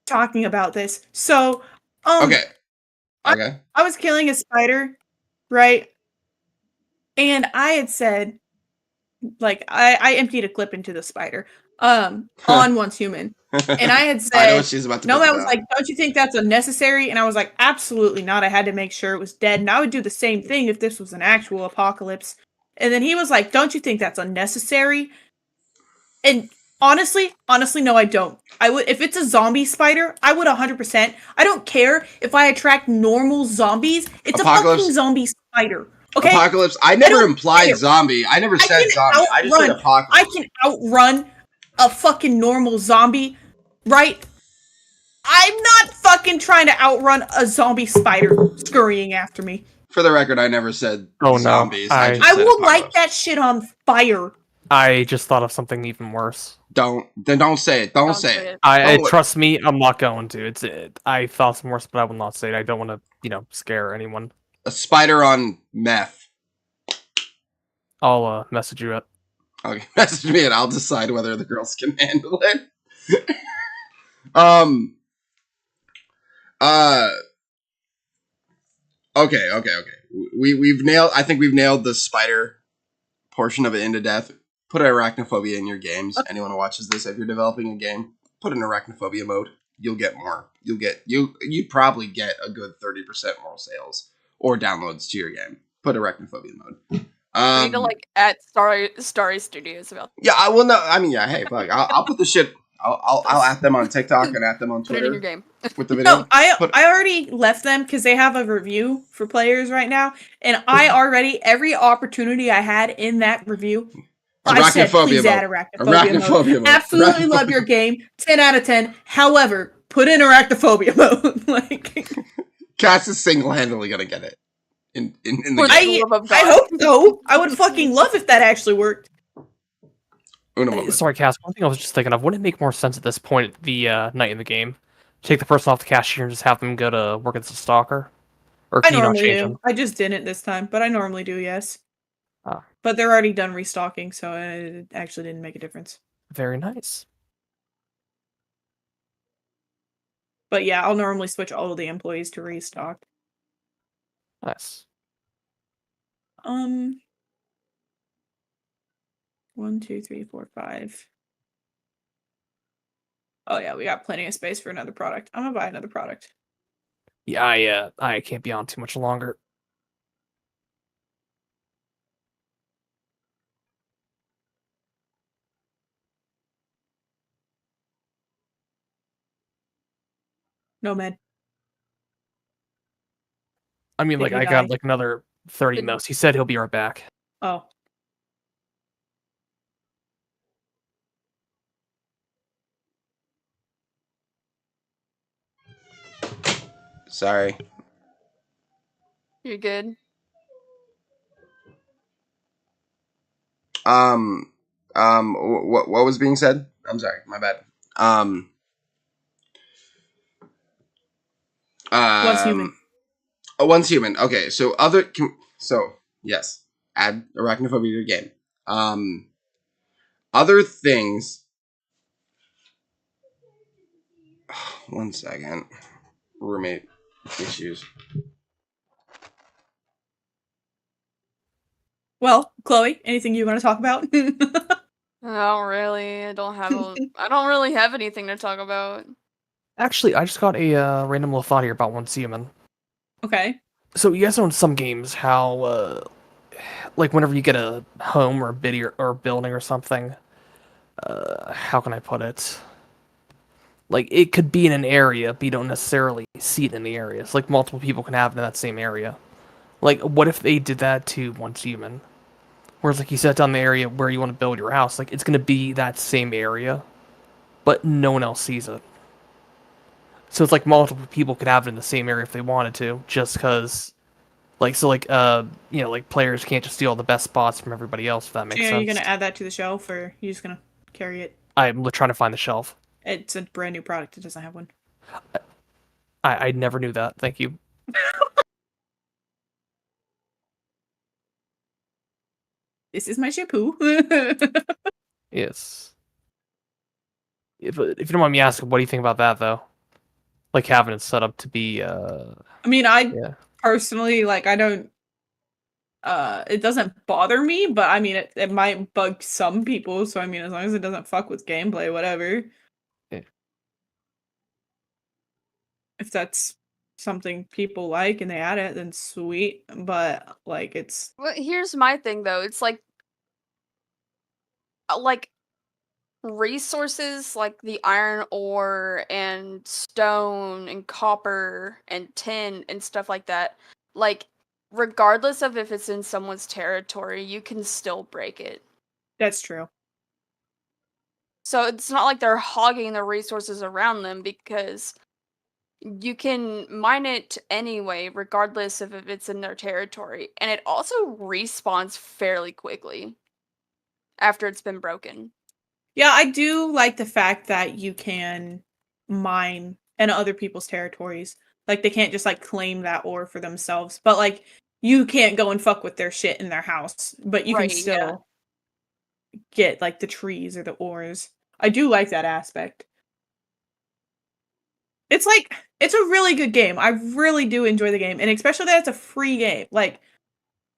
Talking about this, so okay. I was killing a spider, right? And I had said, like, I emptied a clip into the spider, on Once Human, and I had said, I know what she's about to Nomad was like, "Don't you think that's unnecessary?" And I was like, "Absolutely not. I had to make sure it was dead, and I would do the same thing if this was an actual apocalypse." And then he was like, "Don't you think that's unnecessary?" And honestly, no, I don't. I would, if it's a zombie spider, I would 100%. I don't care if I attract normal zombies. It's a fucking zombie spider. Okay? Apocalypse. I never implied zombie. I never said zombie. I just said apocalypse. I can outrun a fucking normal zombie, right? I'm not fucking trying to outrun a zombie spider scurrying after me. For the record, I never said zombies. No. I will light that shit on fire. I just thought of something even worse. Don't say it. Don't say it. Trust me, I'm not going to. I thought some worse, but I will not say it. I don't want to, scare anyone. A spider on meth. I'll message you up. Okay, message me and I'll decide whether the girls can handle it. Okay. We've nailed. I think we've nailed the spider portion of it into death. Put arachnophobia in your games. Okay. Anyone who watches this, if you're developing a game, put an arachnophobia mode. You'll get more. You'd probably get a good 30% more sales or downloads to your game. Put arachnophobia mode. I need to like at Starry Studios about. Yeah, I will know. I mean, yeah. Hey, fuck. I'll put the shit. I'll at them on TikTok and at them on Put it Twitter in your game. with the video. No, I already left them because they have a review for players right now, and I already every opportunity I had in that review, I said please add arachnophobia mode. Absolutely love your game, 10 out of 10. However, put in arachnophobia mode. Like, Cass is single-handedly gonna get it. In the game. I hope so. I would fucking love if that actually worked. Sorry, Cass. One thing I was just thinking of: wouldn't it make more sense at this point, the night in the game, take the person off the cashier and just have them go to work as a stalker? Or can I you not normally change do. them? I just didn't this time, but I normally do. Yes. Ah. But they're already done restocking, so it actually didn't make a difference. Very nice. But yeah, I'll normally switch all of the employees to restock. Nice. 1, 2, 3, 4, 5. Oh yeah, we got plenty of space for another product. I'm gonna buy another product. Yeah, I can't be on too much longer. Nomad. I mean, Did like, he I got die? like another 30 minutes. He said he'll be right back. Oh. Sorry. You're good. What was being said? I'm sorry, my bad. Once human. Oh, one's human. Okay, so yes, add arachnophobia to your game. Other things. One second. Roommate issues. Well, Chloe, anything you want to talk about? Not really. I don't really have anything to talk about. Actually, I just got a random little thought here about Once Human. Okay. So you guys know in some games how, like, whenever you get a home or a bid or building or something, how can I put it? Like, it could be in an area, but you don't necessarily see it in the area. It's like multiple people can have it in that same area. Like, what if they did that to Once Human? Whereas, like, you set down the area where you want to build your house, like, it's going to be that same area, but no one else sees it. So it's like multiple people could have it in the same area if they wanted to, just because, like, so, like, like, players can't just steal the best spots from everybody else, if that makes sense. Are you going to add that to the shelf, or are you just going to carry it? I'm trying to find the shelf. It's a brand new product. It doesn't have one. I never knew that. Thank you. This is my shampoo. Yes. If you don't mind me asking, what do you think about that, though? Like, having it set up to be, I mean, personally, like, I don't, it doesn't bother me, but I mean, it might bug some people, so I mean, as long as it doesn't fuck with gameplay, whatever. Yeah. If that's something people like and they add it, then sweet, but, like, it's... Well, here's my thing, though. It's like resources like the iron ore and stone and copper and tin and stuff like that, like, regardless of if it's in someone's territory, you can still break it. That's true. So it's not like they're hogging the resources around them, because you can mine it anyway, regardless of if it's in their territory. And it also respawns fairly quickly after it's been broken. Yeah, I do like the fact that you can mine in other people's territories. Like, they can't just, like, claim that ore for themselves. But, like, you can't go and fuck with their shit in their house. But you can still get, like, the trees or the ores. I do like that aspect. It's like it's a really good game. I really do enjoy the game, and especially that it's a free game. Like,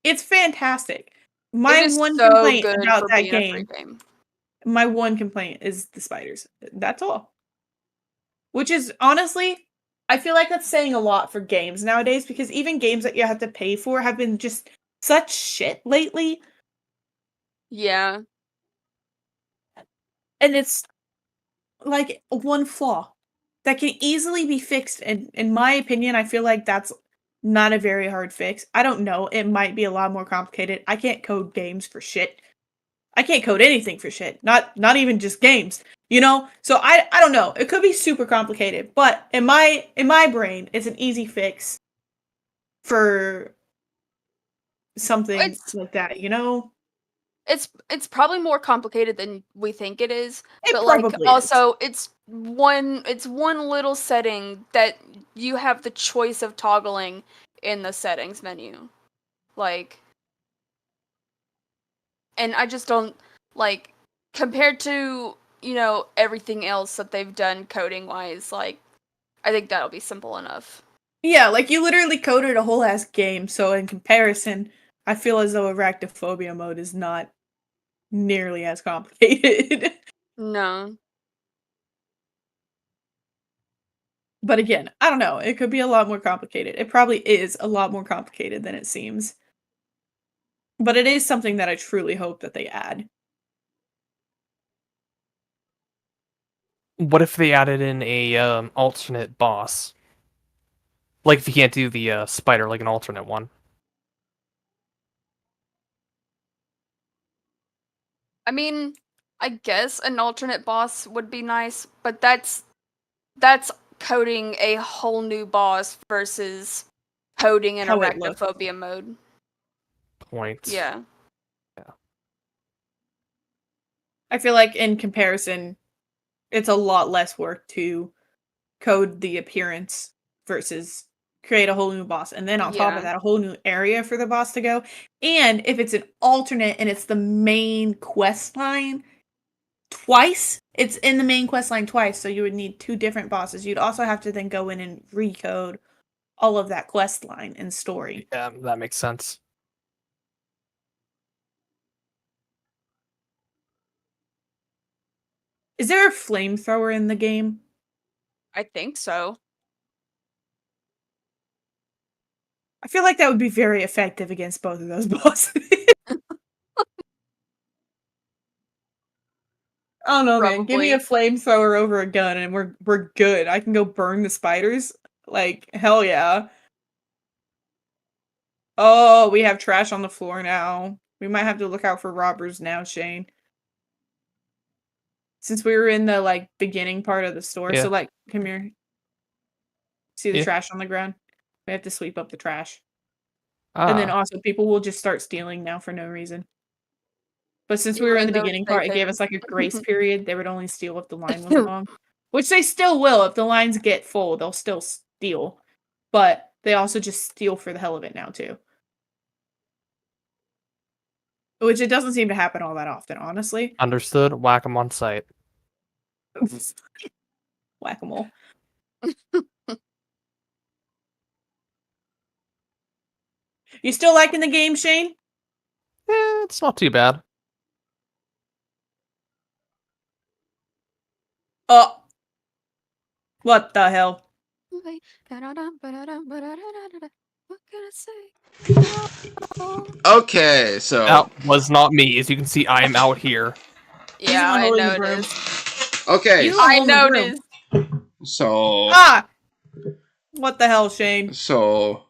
it's fantastic. My It is one so complaint good about for that being a free game, game. my one complaint is the spiders. That's all. Which is honestly, I feel like that's saying a lot for games nowadays because even games that you have to pay for have been just such shit lately. Yeah. And it's like one flaw that can easily be fixed. And in my opinion, I feel like that's not a very hard fix. I don't know. It might be a lot more complicated. I can't code games for shit. I can't code anything for shit. Not even just games. You know? So I don't know. It could be super complicated, but in my brain, it's an easy fix for something It's like that, you know? it's probably more complicated than we think it is, It but like probably is. also it's one little setting that you have the choice of toggling in the settings menu. Like, and I just don't like compared to, everything else that they've done coding wise, like I think that'll be simple enough. Yeah, like you literally coded a whole ass game, so in comparison, I feel as though arachnophobia mode is not nearly as complicated. No. But again, I don't know. It could be a lot more complicated. It probably is a lot more complicated than it seems. But it is something that I truly hope that they add. What if they added in a alternate boss? Like if you can't do the spider, like an alternate one. I mean, I guess an alternate boss would be nice, but that's coding a whole new boss versus coding an How it looks. arachnophobia mode. Point. Yeah. I feel like in comparison, it's a lot less work to code the appearance versus create a whole new boss. And then on top of Yeah. that, a whole new area for the boss to go. And if it's an alternate and it's the main quest line twice, it's in the main quest line twice. So you would need two different bosses. You'd also have to then go in and recode all of that quest line and story. Yeah, that makes sense. Is there a flamethrower in the game? I think so. I feel like that would be very effective against both of those bosses. I don't know, man. Give me a flamethrower over a gun and we're good. I can go burn the spiders. Like, hell yeah. Oh, we have trash on the floor now. We might have to look out for robbers now, Shane. Since we were in the, like, beginning part of the store. Yeah. So, like, come here. See the Yeah. trash on the ground? We have to sweep up the trash. Ah, And then also, people will just start stealing now for no reason. But since we were in Even the though beginning they part, it gave could. us, like, a grace period. They would only steal if the line wasn't long. Which they still will. If the lines get full, they'll still steal. But they also just steal for the hell of it now, too. Which it doesn't seem to happen all that often, honestly. understood. Whack 'em on sight. Whack-a-mole. You still liking the game, Shane? It's not too bad. Oh. What the hell? What can I say? Okay, so That was not me. As you can see, I am out here. Yeah, one I holding the broom. noticed. okay, You- I on the broom. noticed. so Ah! What the hell, Shane? so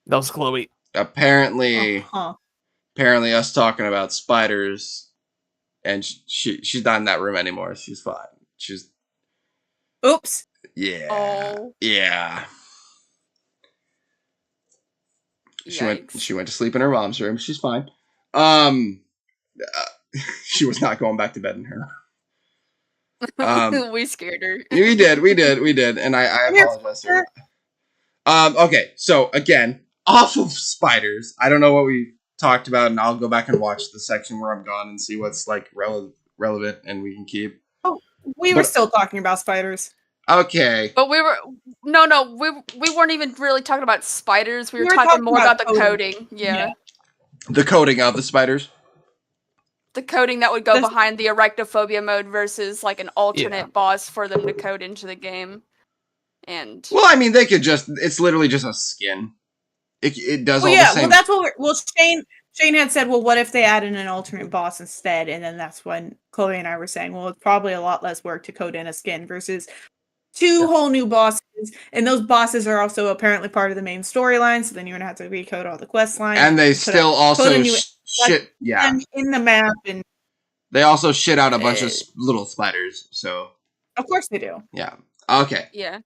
That was Chloe. apparently Uh-huh. apparently us talking about spiders, and she's not in that room anymore. She's fine. She's Oops. yeah Oh. yeah. She went Yikes. to sleep in her mom's room. She's fine. She was not going back to bed in her. We scared her. We did, and I apologize to her. Okay, so again, off of spiders. I don't know what we talked about, and I'll go back and watch the section where I'm gone and see what's like relevant and we can keep. We were still talking about spiders. Okay. But we weren't even really talking about spiders. We were talking talking more about about the coding. Yeah. The coding of the spiders. The coding that would go This- behind the arachnophobia mode versus like an alternate boss for them to code into the game. And Well, I mean, they could it's literally just a skin. It does all the same. Well, that's what Shane had said, well, what if they added an alternate boss instead? And then that's when Chloe and I were saying, well, it's probably a lot less work to code in a skin versus two whole new bosses. And those bosses are also apparently part of the main storyline, so then you're going to have to recode all the quest lines. And they still also shit, in the map. And they also shit out a bunch of little spiders, so. Of course they do. Yeah. Okay. Yeah.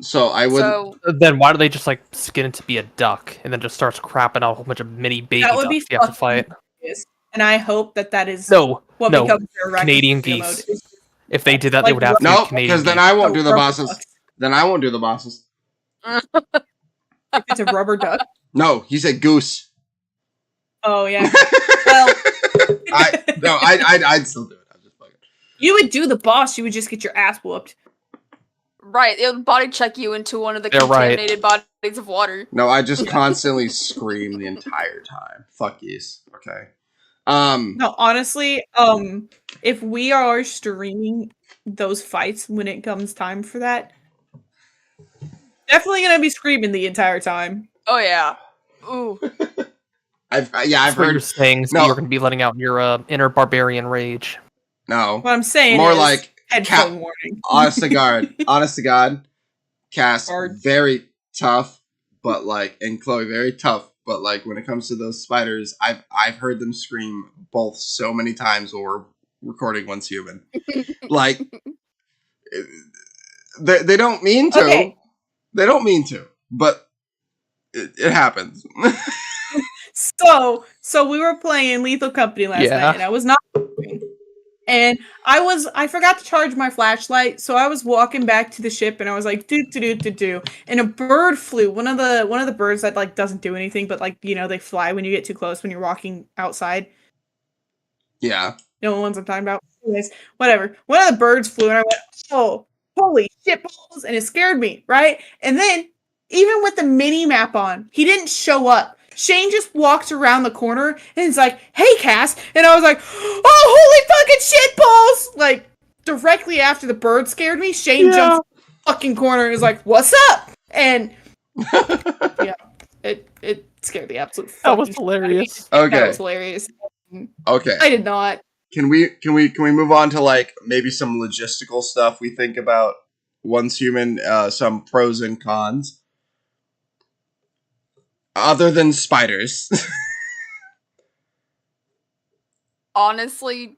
So I would. So then why do they just like skin it to be a duck and then just starts crapping out a whole bunch of mini baby That would ducks be you have to fight? And I hope that is No, what no, becomes their Canadian arachnophobia geese. mode. If they did that, they Like would have to No, be Canadian because then geese. I won't do the rubber bosses. ducks. Then I won't do the bosses. If it's a rubber duck. No, he said goose. Oh yeah. Well, I'd still do it. I'm just fucking. you would do the boss. You would just get your ass whooped. right, it would body check you into one of the Yeah, right. contaminated bodies of water. No, I just constantly scream the entire time. Fuck yes. Okay. No, honestly, if we are streaming those fights when it comes time for that, definitely gonna be screaming the entire time. Oh yeah. Ooh. I've That's what heard. you're saying. So No. you're going to be letting out your inner barbarian rage. No, What I'm saying more is like headphone warning. honest to God, Cass, Hard. very tough, but like, and Chloe, very tough, but like when it comes to those spiders, I've heard them scream both so many times while we're recording Once Human. Like, they don't mean to. Okay. They don't mean to, but it happens. So we were playing Lethal Company last night, and I was not. And I forgot to charge my flashlight, so I was walking back to the ship, and I was like, do, and a bird flew. One of the birds that like doesn't do anything, but like they fly when you get too close when you're walking outside. Yeah. You know the ones I'm talking about. Anyways, whatever. One of the birds flew, and I went, oh, holy shit balls, and it scared me, right? And then even with the mini map on, he didn't show up. Shane just walked around the corner and he's like, hey, Cass. And I was like, oh, holy fucking shit balls. Like, directly after the bird scared me, Shane jumped in the fucking corner and was like, what's up? And yeah, it scared the absolute fucking That was hilarious. Okay. That was hilarious. Okay. I did not. Can we move on to like maybe some logistical stuff we think about Once Human, some pros and cons? Other than spiders. Honestly,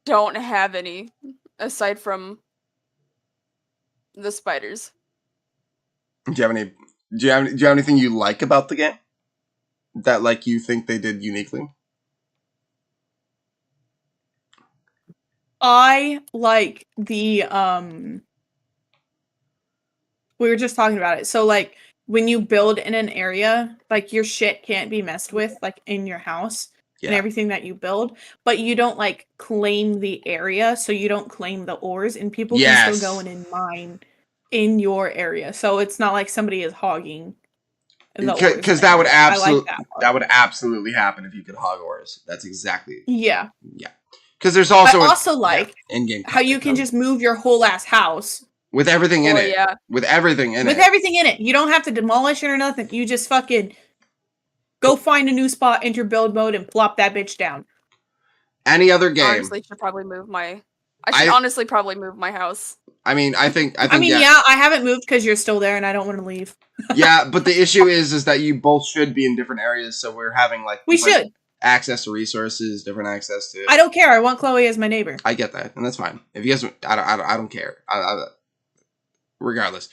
don't have any aside from the spiders. Do you have anything you like about the game? That like you think they did uniquely? I like the we were just talking about it. So like when you build in an area, like your shit can't be messed with like in your house and everything that you build, but you don't like claim the area, so you don't claim the ores, and people can still go in and mine in your area. So it's not like somebody is hogging the ores. Because that would that would absolutely happen if you could hog ores. That's exactly. Yeah. Because there's also I also like in-game how you can just move your whole ass house with everything in it. Yeah. With everything in it. With everything in it. You don't have to demolish it or nothing. You just fucking go find a new spot, enter build mode, and plop that bitch down. Any other game. Honestly, should probably move my. I should honestly probably move my house. I mean, I think I haven't moved because you're still there, and I don't want to leave. Yeah, but the issue is that you both should be in different areas, so we're having like we should access to resources, different access to. I don't care. I want Chloe as my neighbor. I get that, and that's fine. If you guys, I don't care. Regardless,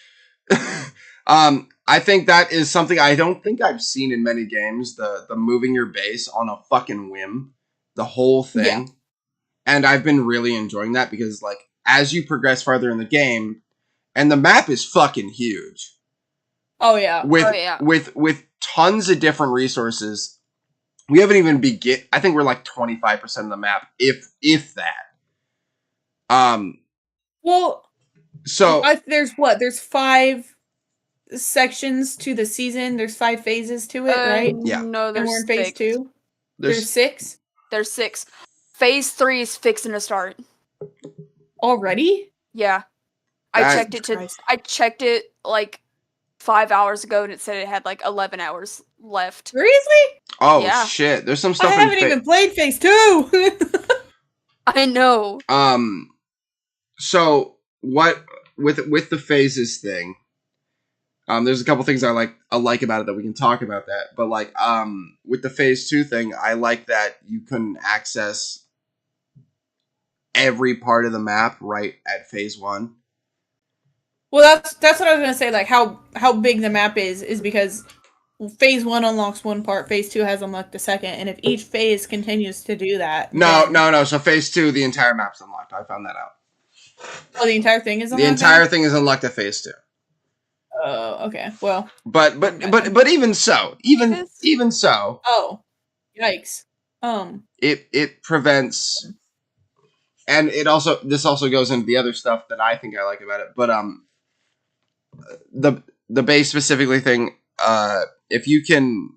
I think that is something I don't think I've seen in many games. The moving your base on a fucking whim, the whole thing, Yeah. And I've been really enjoying that because like as you progress farther in the game, and the map is fucking huge. Oh yeah. With tons of different resources. We haven't even I think we're like 25% of the map, if that. Well, So there's 5 sections to the season. There's 5 phases to it, right? Yeah. No, And there's we're in phase 6. 2. There's 6 There's 6. Phase 3 is fixing to start. already. Yeah, I checked it like 5 hours ago, and it said it had like 11 hours left. Seriously? Oh Yeah. shit! There's some stuff. I haven't even played phase 2. I know. So what with the phases thing? There's a couple things I like about it that we can talk about that. But like with the phase 2 thing, I like that you couldn't access every part of the map right at phase 1. Well, that's what I was gonna say. Like how big the map is because phase 1 unlocks one part, phase 2 has unlocked the second, and if each phase continues to do that, No. So phase 2, the entire map's unlocked. I found that out. Oh, the entire thing is unlocked. The entire thing is unlocked at phase 2. Oh, okay. Well, but even so, even so. Oh, yikes. It prevents, and this also goes into the other stuff that I think I like about it. But the base specifically thing, if you can,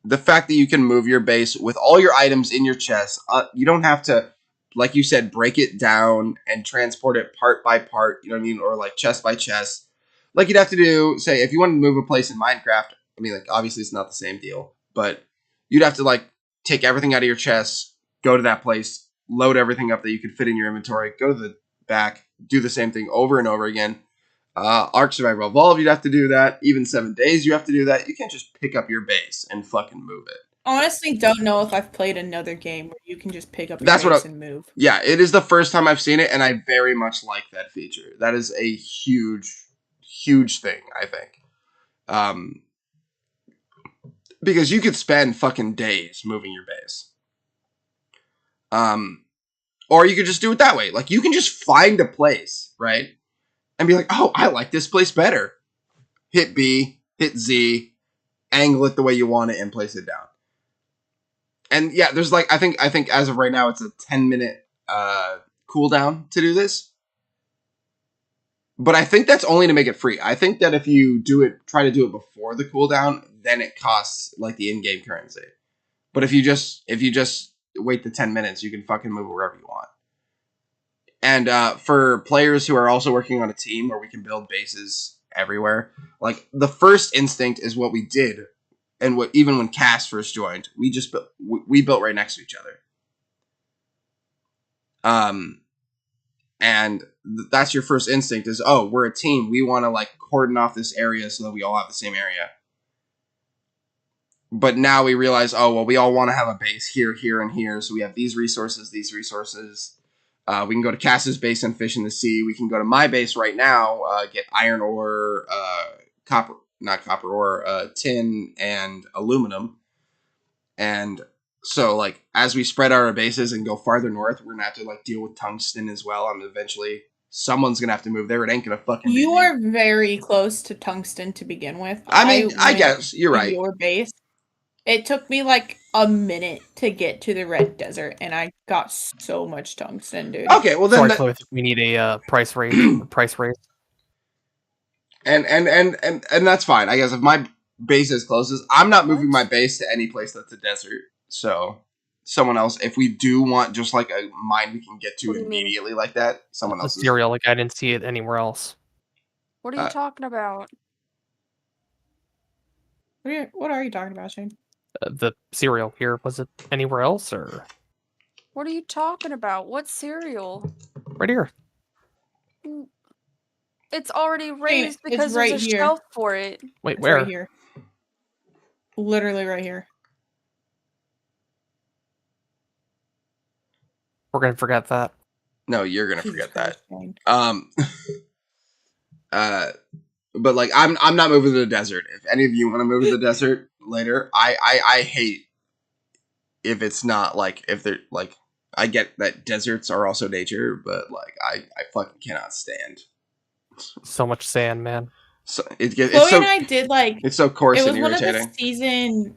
the fact that you can move your base with all your items in your chest, you don't have to, like you said, break it down and transport it part by part. You know what I mean, or like chest by chest. Like you'd have to do, say, if you wanted to move a place in Minecraft. I mean, like obviously it's not the same deal, but you'd have to like take everything out of your chest, go to that place, load everything up that you could fit in your inventory, go to the back, do the same thing over and over again. Ark Survival Evolved, you'd have to do that. Even 7 days, you have to do that. You can't just pick up your base and fucking move it. Honestly, don't know if I've played another game where you can just pick up your base and move. Yeah, it is the first time I've seen it, and I very much like that feature. That is a huge thing, I think. Because you could spend fucking days moving your base. Or you could just do it that way. Like, you can just find a place, right? And be like, oh, I like this place better. Hit B, hit Z, angle it the way you want it, and place it down. And yeah, there's like, I think as of right now, it's a 10-minute cooldown to do this. But I think that's only to make it free. I think that if you try to do it before the cooldown, then it costs like the in-game currency. But if you just wait the 10 minutes, you can fucking move wherever you want. And for players who are also working on a team where we can build bases everywhere, like the first instinct is what we did, and what even when Cass first joined, we built right next to each other. And that's your first instinct is, oh, we're a team. We want to like cordon off this area so that we all have the same area. But now we realize, oh, well, we all want to have a base here, here, and here. So we have these resources. We can go to Cass's base and fish in the sea. We can go to my base right now, get iron ore, tin, and aluminum. And so, like, as we spread our bases and go farther north, we're gonna have to like deal with tungsten as well, and eventually someone's gonna have to move there. It ain't gonna fucking. You are very close to tungsten to begin with. I mean, I guess you're right. Your base. It took me like a minute to get to the red desert, and I got so much tungsten, dude. Okay, well then Sorry, we need a price raise. And that's fine. I guess if my base is closest, I'm not moving my base to any place that's a desert. So someone else, if we do want just like a mine we can get to immediately like that, someone else. Cereal, like I didn't see it anywhere else. What are you talking about? What are you talking about, Shane? The cereal here, was it anywhere else or? What are you talking about? What cereal? Right here. It's already raised because right there's a here. shelf for it. Wait, It's where? Right here. Literally right here. We're gonna forget that. No, you're gonna Jesus forget that. Christ, But like I'm not moving to the desert. If any of you want to move to the desert later, I hate if it's not like if they're like I get that deserts are also nature, but like I fucking cannot stand so much sand, man. So Chloe and I did like it's so coarse it was and one irritating. of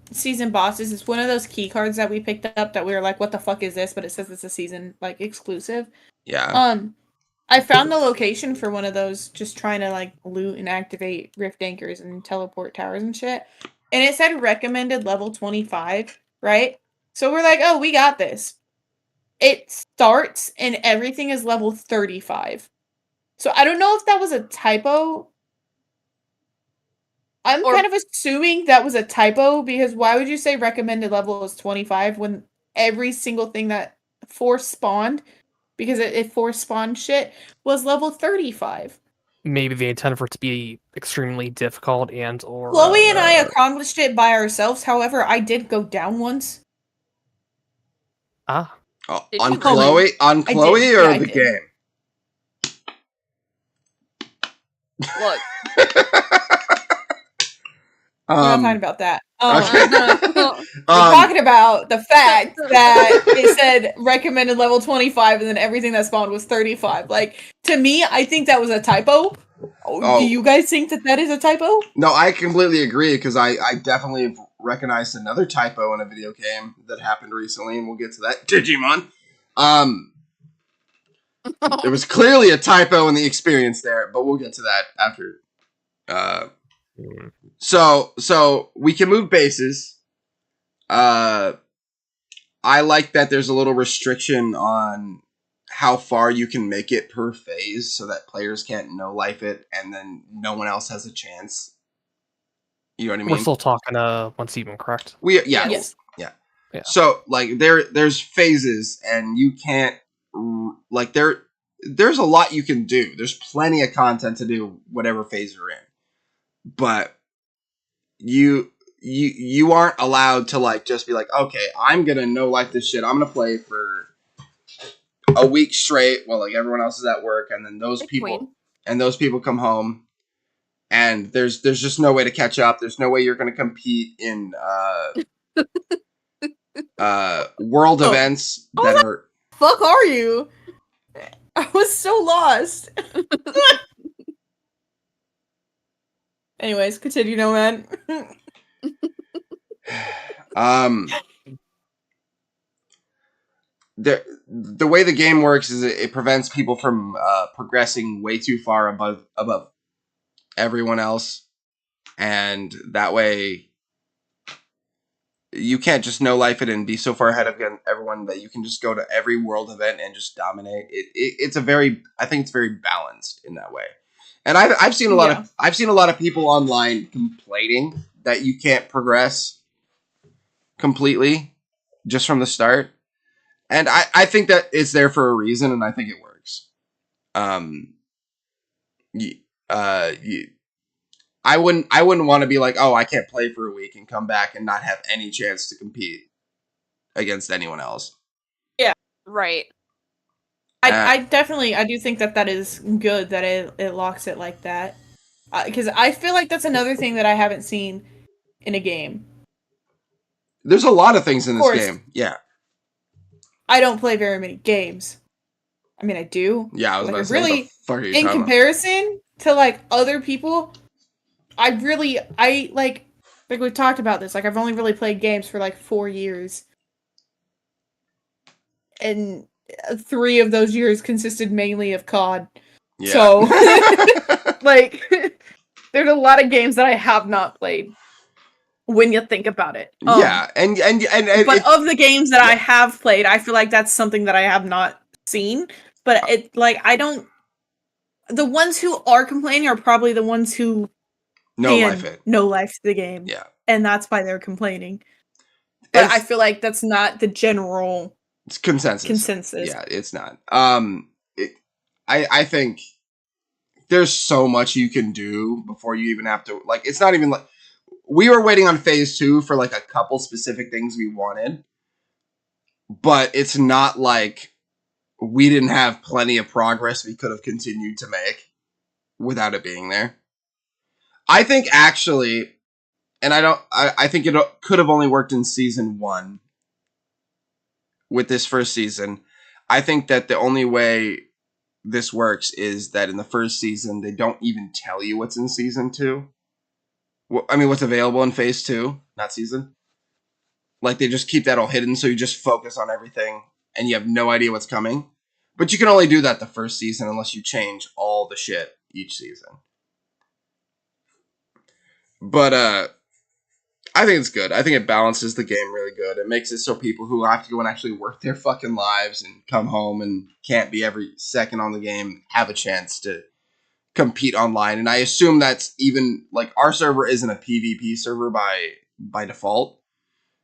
the season bosses. It's one of those key cards that we picked up that we were like, what the fuck is this? But it says it's a season like exclusive. Yeah. I found the location for one of those, just trying to like loot and activate rift anchors and teleport towers and shit. And it said recommended level 25, right? So we're like, oh, we got this. It starts and everything is level 35. So I don't know if that was a typo. I'm kind of assuming that was a typo, because why would you say recommended level is 25 when every single thing that force spawned, because it force spawned shit, was level 35? Maybe they intended for it to be extremely difficult or Chloe and I accomplished it by ourselves. However, I did go down once. Ah. Oh, Did on you Chloe? really? On Chloe did. or Yeah, I the did. game? Look. We're not talking about that. Okay. We're talking about the fact that it said recommended level 25 and then everything that spawned was 35. Like, to me, I think that was a typo. Oh. Do you guys think that that is a typo? No, I completely agree, because I definitely have recognized another typo in a video game that happened recently, and we'll get to that. Digimon. There was clearly a typo in the experience there, but we'll get to that after. So we can move bases. I like that there's a little restriction on how far you can make it per phase, so that players can't no-life it, and then no one else has a chance. You know what I mean? We're still talking once even, correct? Yes. Yeah. So like there's phases, and you can't like there's a lot you can do. There's plenty of content to do whatever phase you're in, but you aren't allowed to like just be like, okay, I'm gonna no life this shit. I'm gonna play for a week straight while like everyone else is at work, and then those people come home, and there's just no way to catch up. There's no way you're gonna compete in world events that are. Fuck are you? I was so lost. Anyways, continue, Nomad. The way the game works is it prevents people from progressing way too far above everyone else, and that way you can't just no life it and be so far ahead of everyone that you can just go to every world event and just dominate. It's I think it's very balanced in that way. And I've seen a lot of people online complaining that you can't progress completely just from the start. And I think that it's there for a reason, and I think it works. I wouldn't want to be like, oh, I can't play for a week and come back and not have any chance to compete against anyone else. Yeah. Right. I definitely, I do think that is good that it locks it like that. Because I feel like that's another thing that I haven't seen in a game. There's a lot of things in this game. Yeah. I don't play very many games. I mean, I do. Yeah, I was like, about to say, really, what the fuck are you in comparison to like other people, I like we've talked about this. Like, I've only really played games for like 4 years, and 3 of those years consisted mainly of COD. Yeah. So, like, there's a lot of games that I have not played. When you think about it, yeah, and but of the games that I have played, I feel like that's something that I have not seen. But it like I don't. The ones who are complaining are probably the ones who no life to the game. Yeah, and that's why they're complaining. But I feel like that's not the general consensus. Yeah, it's not. I think there's so much you can do before you even have to like. It's not even like. We were waiting on phase 2 for like a couple specific things we wanted, but it's not like we didn't have plenty of progress we could have continued to make without it being there. I think actually, and I think it could have only worked in season 1 with this first season. I think that the only way this works is that in the first season, they don't even tell you what's in season 2. I mean, what's available in phase 2, not season. Like, they just keep that all hidden, so you just focus on everything, and you have no idea what's coming. But you can only do that the first season unless you change all the shit each season. But I think it's good. I think it balances the game really good. It makes it so people who have to go and actually work their fucking lives and come home and can't be every second on the game have a chance to compete online. And I assume that's even, like, our server isn't a PvP server by default.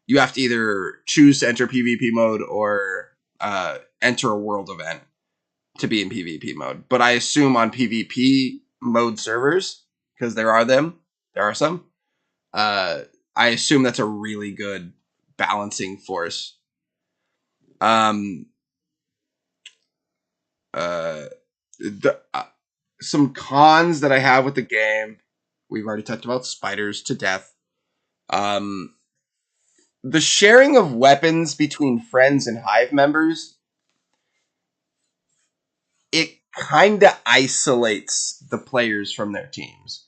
You have to either choose to enter PvP mode or enter a world event to be in PvP mode. But I assume on PvP mode servers, because there are some, I assume that's a really good balancing force. Some cons that I have with the game, we've already talked about spiders to death. The sharing of weapons between friends and hive members, it kind of isolates the players from their teams.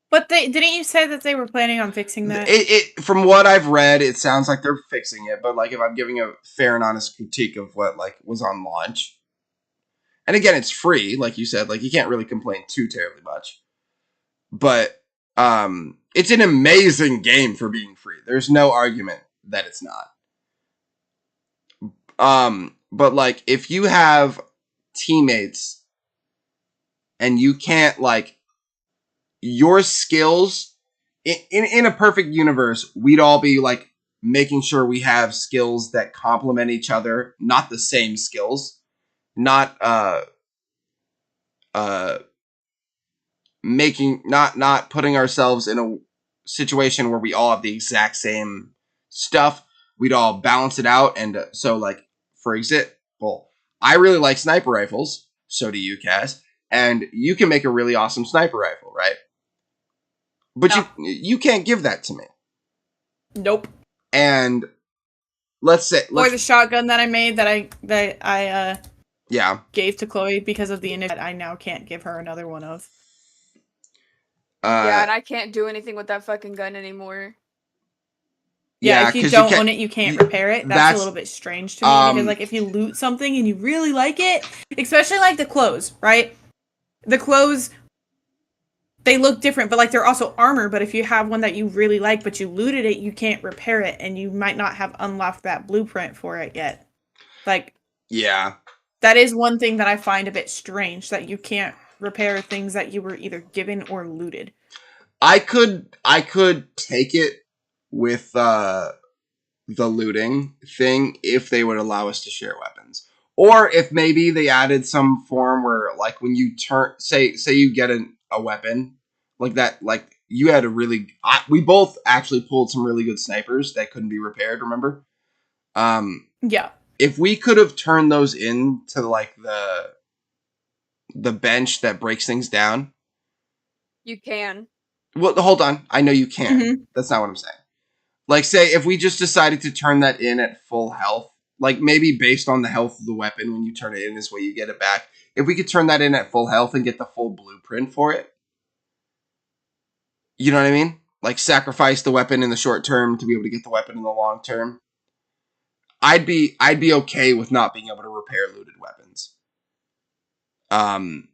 But didn't you say that they were planning on fixing that? From what I've read, it sounds like they're fixing it. But like, if I'm giving a fair and honest critique of what like was on launch, and again, it's free, like you said, like you can't really complain too terribly much. But it's an amazing game for being free. There's no argument that it's not. But like, if you have teammates and you can't like your skills in a perfect universe, we'd all be like making sure we have skills that complement each other, not the same skills, not putting ourselves in a situation where we all have the exact same stuff. We'd all balance it out. And so like, for example, I really like sniper rifles. So do you, Cass. And you can make a really awesome sniper rifle, right? But no. you can't give that to me. Nope. And let's say or the shotgun that I made that I yeah gave to Chloe because of the initiative. I now can't give her another one of. Yeah, and I can't do anything with that fucking gun anymore. Yeah, if you don't own it, you can't repair it. That's a little bit strange to me because, like, if you loot something and you really like it, especially like the clothes, right? The clothes, they look different, but like they're also armor. But if you have one that you really like, but you looted it, you can't repair it, and you might not have unlocked that blueprint for it yet. Like, yeah, that is one thing that I find a bit strange, that you can't repair things that you were either given or looted. I could take it with the looting thing if they would allow us to share weapons, or if maybe they added some form where like when you say you get a weapon like that, like you had we both actually pulled some really good snipers that couldn't be repaired, remember? Yeah, if we could have turned those into like the bench that breaks things down, you can. Well, hold on, I know you can. Mm-hmm. That's not what I'm saying. Like, say, if we just decided to turn that in at full health, like maybe based on the health of the weapon, when you turn it in is where you get it back. If we could turn that in at full health and get the full blueprint for it, you know what I mean? Like, sacrifice the weapon in the short term to be able to get the weapon in the long term. I'd be okay with not being able to repair looted weapons. And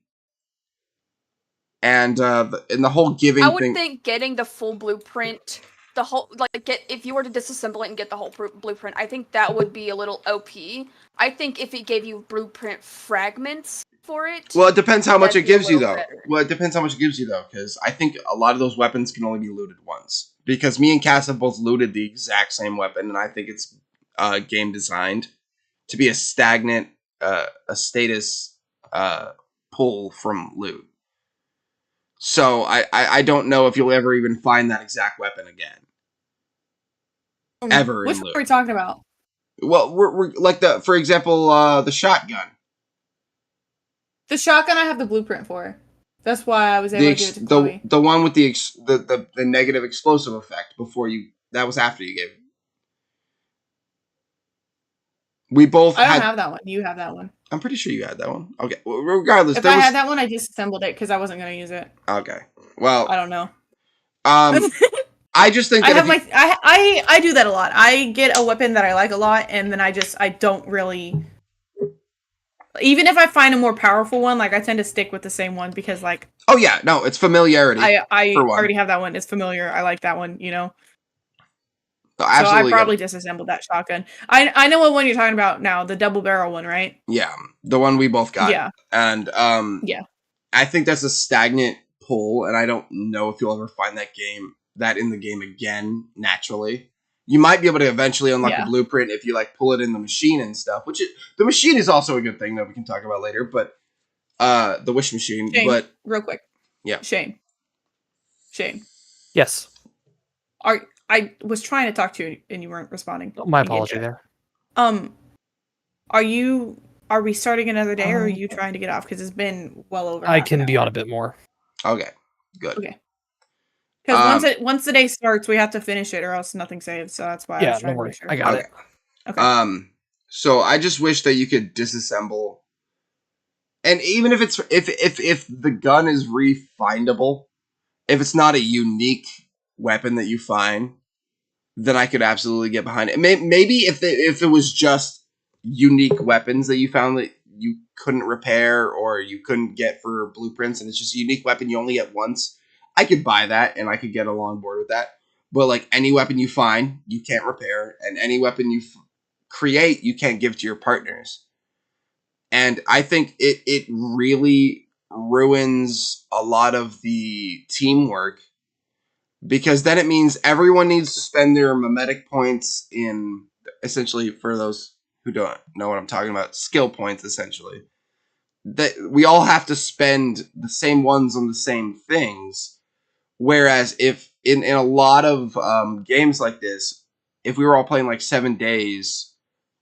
in the whole giving thing, I would think getting the full blueprint, the whole if you were to disassemble it and get the whole blueprint, I think that would be a little OP. I think if it gave you blueprint fragments for it, well, it depends how much it gives you, though. Better. Well, it depends how much it gives you, though, because I think a lot of those weapons can only be looted once. Because me and Cass have both looted the exact same weapon, and I think it's game designed to be a stagnant, a status pull from loot. So I don't know if you'll ever even find that exact weapon again. Ever. Which one are we talking about? Well, we're like for example, the shotgun. The shotgun I have the blueprint for. That's why I was able to give it to Chloe. The one with the negative explosive effect that was after you gave it. We both I don't have that one. You have that one. I'm pretty sure you had that one. Okay. Well, regardless, if I had that one, I disassembled it because I wasn't going to use it. Okay. Well, I don't know. I just think that I do that a lot. I get a weapon that I like a lot, and then I don't really Even if I find a more powerful one, like I tend to stick with the same one because like Oh yeah, no, it's familiarity. I for one. already have that one. It's familiar. I like that one, you know. So I probably disassembled that shotgun. I know what one you're talking about now, the double barrel one, right? Yeah, the one we both got. Yeah. And Yeah. I think that's a stagnant pull, and I don't know if you'll ever find that in the game again naturally. You might be able to eventually unlock the blueprint if you like pull it in the machine and stuff. The machine is also a good thing that we can talk about later. But the wish machine. Shane, but real quick. Yeah. Shane. Yes. I was trying to talk to you and you weren't responding. My apology there. Are we starting another day or are you trying to get off? Because it's been well over. I can be on a bit more. Okay. Good. Okay. Because once the day starts, we have to finish it or else nothing saves. So that's why I was trying to make sure. I got it. Okay. So I just wish that you could disassemble, and even if it's if the gun is refindable, if it's not a unique weapon that you find, then I could absolutely get behind it. Maybe if it was just unique weapons that you found that you couldn't repair or you couldn't get for blueprints, and it's just a unique weapon you only get once, I could buy that and I could get along board with that. But like any weapon you find, you can't repair, and any weapon you create, you can't give to your partners. And I think it really ruins a lot of the teamwork, because then it means everyone needs to spend their mimetic points in, essentially, for those who don't know what I'm talking about, skill points, essentially. That we all have to spend the same ones on the same things. Whereas if in a lot of games like this, if we were all playing like 7 days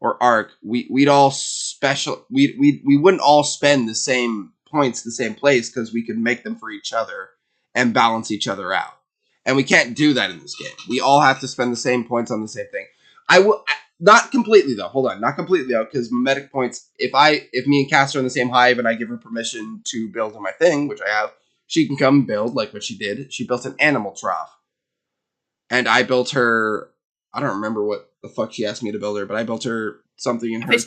or Arc, we wouldn't all spend the same points the same place, because we could make them for each other and balance each other out. And we can't do that in this game. We all have to spend the same points on the same thing. Not completely though. Hold on, not completely though, because mimetic points. If me and Cass are in the same hive and I give her permission to build on my thing, which I have, she can come build like what she did. She built an animal trough, and I built her. I don't remember what the fuck she asked me to build her, but I built her something in her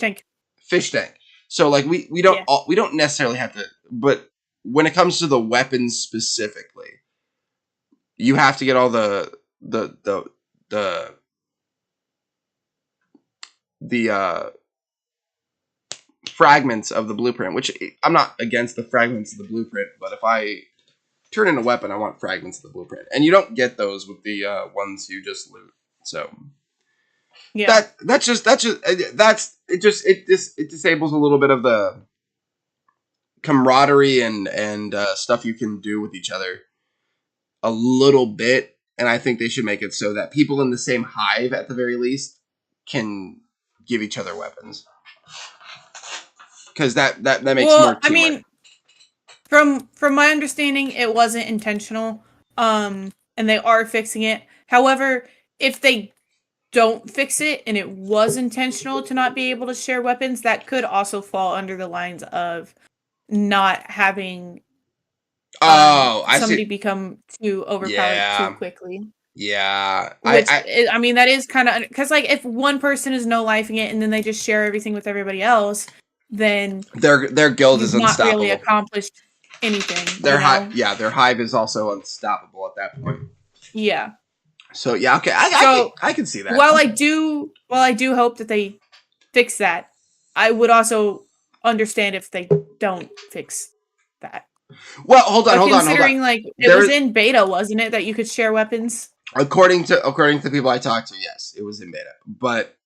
fish tank. So like we don't necessarily have to, but when it comes to the weapons specifically, you have to get all the fragments of the blueprint, which I'm not against the fragments of the blueprint, but if I turn in a weapon, I want fragments of the blueprint, and you don't get those with the ones you just loot. So yeah, it disables a little bit of the camaraderie and stuff you can do with each other a little bit. And I think they should make it so that people in the same hive, at the very least, can give each other weapons, because that makes more teamwork. I mean, from my understanding, it wasn't intentional, and they are fixing it. However, if they don't fix it and it was intentional to not be able to share weapons, that could also fall under the lines of not having somebody become too overpowered too quickly. Yeah. I mean, that is kind of, because like if one person is no-lifing it and then they just share everything with everybody else, then their guild is unstoppable. Not really accomplished anything. Their hive is also unstoppable at that point. Yeah. So yeah, okay, I can see that. While I do hope that they fix that, I would also understand if they don't fix that. Well, hold on. Considering like it was in beta, wasn't it, that you could share weapons? According to people I talked to, yes, it was in beta. But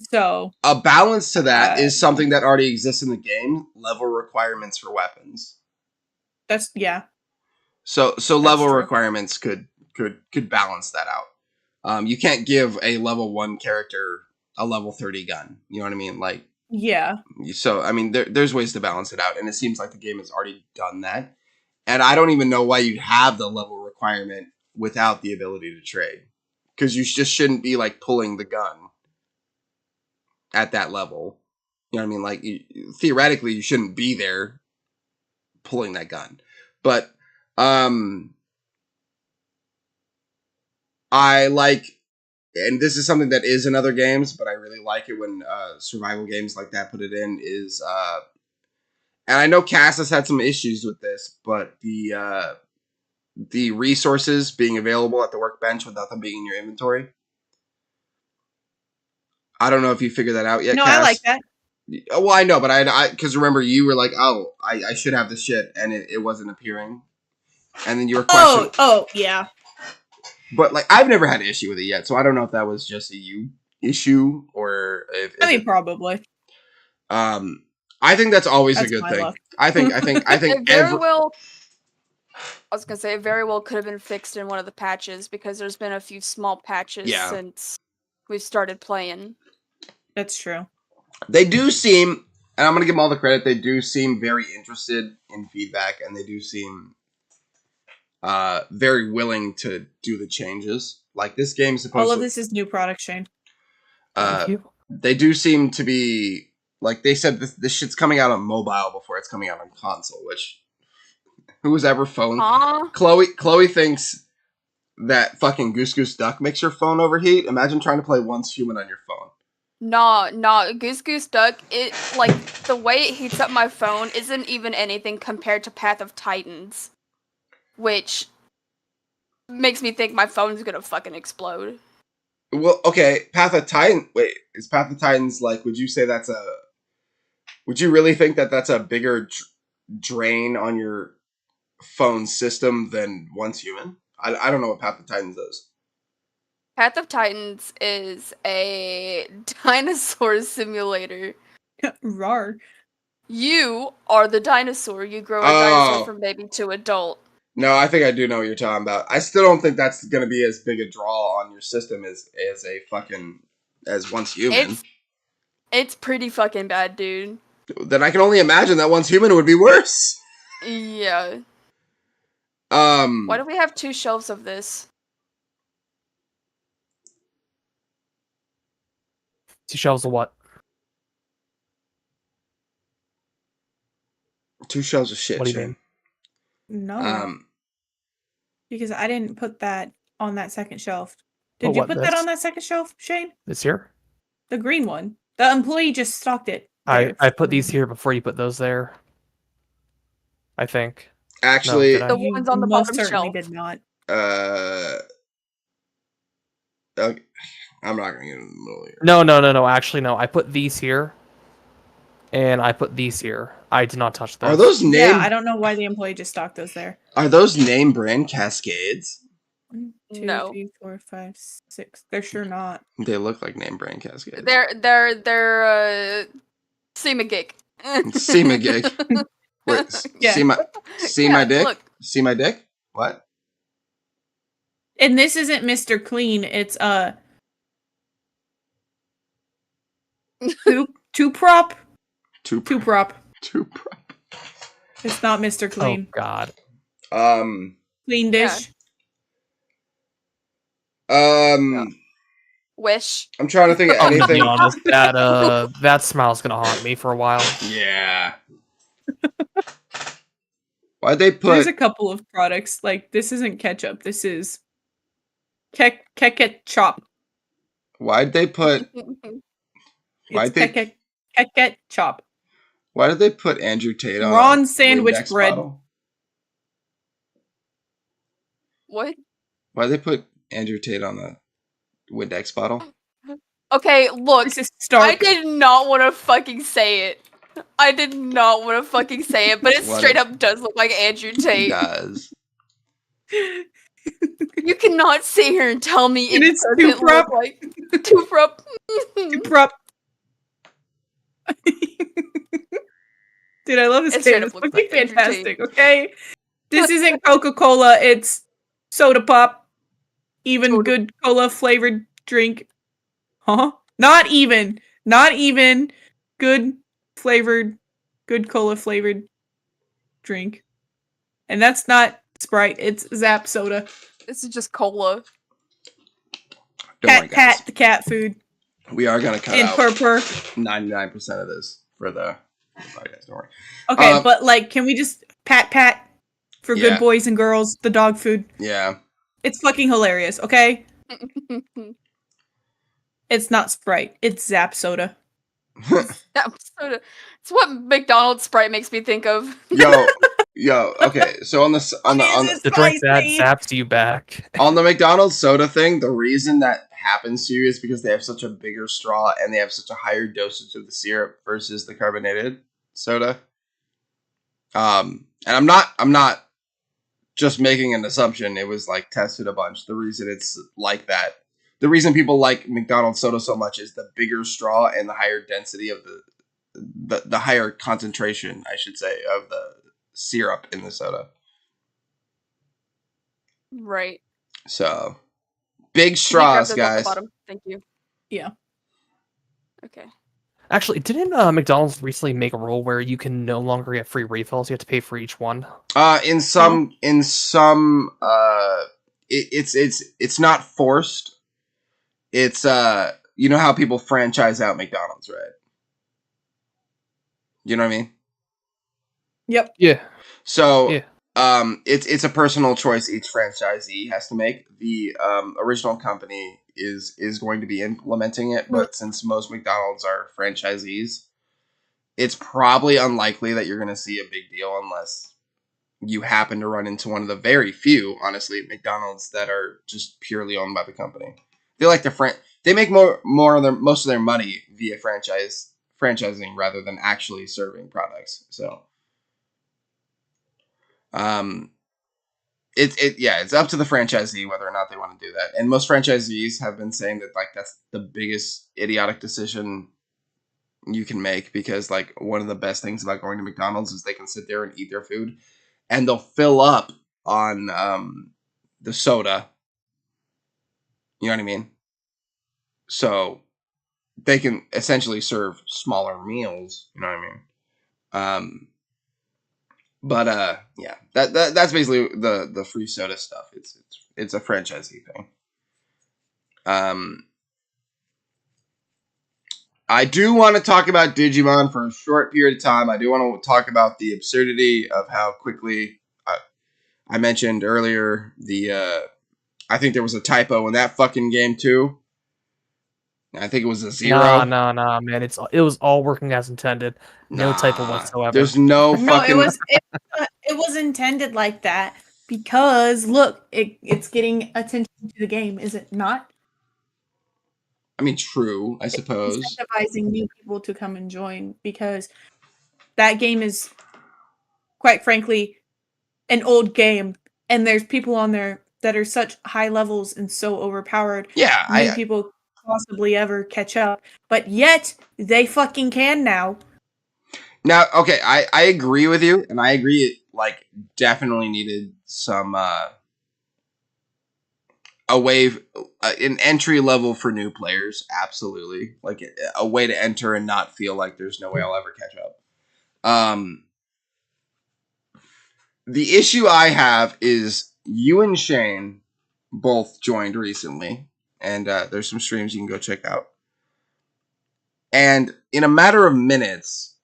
so a balance to that is something that already exists in the game: level requirements for weapons. That's So level requirements could balance that out. You can't give a level 1 character a level 30 gun. You know what I mean? Like, yeah. So I mean, there's ways to balance it out, and it seems like the game has already done that. And I don't even know why you'd have the level requirement without the ability to trade, because you just shouldn't be like pulling the gun at that level. You know what I mean? Like, theoretically, you shouldn't be there pulling that gun. But I like, and this is something that is in other games, but I really like it when survival games like that put it in, is and I know Cass has had some issues with this, but the resources being available at the workbench without them being in your inventory. I don't know if you figured that out yet, No, Cass. I like that. Well, I know, but I because remember you were like, oh, I should have this shit, and it wasn't appearing, and then you were questioning. Oh, yeah. But like, I've never had an issue with it yet, so I don't know if that was just a you issue or if. I mean, probably. I think that's always That's a good my thing. luck. I think It very well. I was gonna say it very well could have been fixed in one of the patches because there's been a few small patches since we started playing. That's true. They do seem, and I'm gonna give them all the credit. They do seem very interested in feedback, and they do seem very willing to do the changes. Like this game's supposed. All of this is new product, Shane. Thank you. They do seem to be like they said. This shit's coming out on mobile before it's coming out on console. Which who's ever phone? Chloe thinks that fucking Goose Goose Duck makes your phone overheat. Imagine trying to play Once Human on your phone. No, Goose Goose Duck, it, like, the way it heats up my phone isn't even anything compared to Path of Titans. Which makes me think my phone's gonna fucking explode. Well, okay, Path of Titan, wait, is Path of Titans, like, would you really think that that's a bigger drain on your phone system than Once Human? I don't know what Path of Titans is. Path of Titans is a dinosaur simulator. Rar. You are the dinosaur. You grow a dinosaur from baby to adult. No, I think I do know what you're talking about. I still don't think that's going to be as big a draw on your system as Once Human. It's pretty fucking bad, dude. Then I can only imagine that Once Human would be worse. Yeah. Why do we have 2 shelves of this? 2 shelves of what? 2 shelves of shit. What do you mean? No. Because I didn't put that on that second shelf. Did you put that on that second shelf, Shane? This here? The green one. The employee just stocked it. I put these here before you put those there. I think. Actually, no, the ones on the bottom shelf. Did not. Okay. I'm not gonna get in the middle here. No. Actually, no. I put these here, and I put these here. I did not touch those. Are those name? Yeah, I don't know why the employee just stocked those there. Are those name brand Cascades? 1, 2, No. 3, 4, 5, 6. They're sure not. They look like name brand Cascades. They're Seemagig. Seemagig. Wait, Yeah. see my dick? Look. See my dick? What? And this isn't Mr. Clean. It's two prop. It's not Mr. Clean. Oh God. Clean dish. Wish. I'm trying to think of I'm gonna be anything. honest. That smile's gonna haunt me for a while. Yeah. Why'd they put? There's a couple of products like this isn't ketchup. This is ketchup. Why'd they put? Why'd they? Ketchup. Why did they put Andrew Tate on Ron sandwich Windex bread. bottle? What? Why did they put Andrew Tate on the Windex bottle? Okay, look. This is Stark. I did not want to fucking say it. But it straight up does look like Andrew Tate. It does. You cannot sit here and tell me And it it's doesn't too look prop. like too prop. Prop. Dude, I love this It game. straight It's up looks fucking like Andrew fantastic, Tate. okay? This isn't Coca-Cola, it's soda pop. Even Soda. good cola flavored drink. Huh? Not even good cola flavored drink. And that's not Sprite, it's Zap soda. This is just cola. Don't worry, guys. Pat the cat food. We are gonna cut And out purr. 99% of this for the podcast. Don't worry. Okay, but like, can we just pat for Yeah. good boys and girls, the dog food? Yeah. It's fucking hilarious, okay? It's not Sprite, it's Zap soda. Soda. It's what McDonald's Sprite makes me think of. Yo. Okay, so on Jesus The drink that Christ, zaps you back. on the McDonald's soda thing, the reason that happens to you is because they have such a bigger straw and they have such a higher dosage of the syrup versus the carbonated soda. And I'm not just making an assumption. It was like tested a bunch. The reason it's like that, the reason people like McDonald's soda so much is the bigger straw and the higher density of the higher concentration, I should say, of the syrup in the soda. Right. So, big Can you grab straws, those off the guys. bottom? Thank you. Yeah. Okay. Actually, didn't McDonald's recently make a rule where you can no longer get free refills? You have to pay for each one. It's not forced. It's you know how people franchise out McDonald's, right? You know what I mean? Yep. Yeah. So Yeah. it's a personal choice each franchisee has to make. The original company is going to be implementing it, but since most McDonald's are franchisees, it's probably unlikely that you're going to see a big deal unless you happen to run into one of the very few, honestly, McDonald's that are just purely owned by the company. They like to they make most of their money via franchising rather than actually serving products. So it's up to the franchisee whether or not they want to do that. And most franchisees have been saying that like that's the biggest idiotic decision you can make, because like one of the best things about going to McDonald's is they can sit there and eat their food and they'll fill up on the soda. You know what I mean? So they can essentially serve smaller meals, you know what I mean? But yeah, that's basically the free soda stuff. It's a franchisee thing. I do want to talk about Digimon for a short period of time. I do want to talk about the absurdity of how quickly I mentioned earlier I think there was a typo in that fucking game too. I think it was a 0. No, man. It was all working as intended. No typo whatsoever. There's no fucking. No, it was intended like that because look, it's getting attention to the game, is it not? I mean, true, I suppose. Incentivizing new people to come and join because that game is, quite frankly, an old game, and there's people on there that are such high levels and so overpowered. Yeah, new people possibly ever catch up, but yet they fucking can now. Now, okay, I agree with you, and I agree it like definitely needed some a wave, an entry level for new players, absolutely, like a way to enter and not feel like there's no way I'll ever catch up. The issue I have is you and Shane both joined recently, and there's some streams you can go check out. And in a matter of minutes,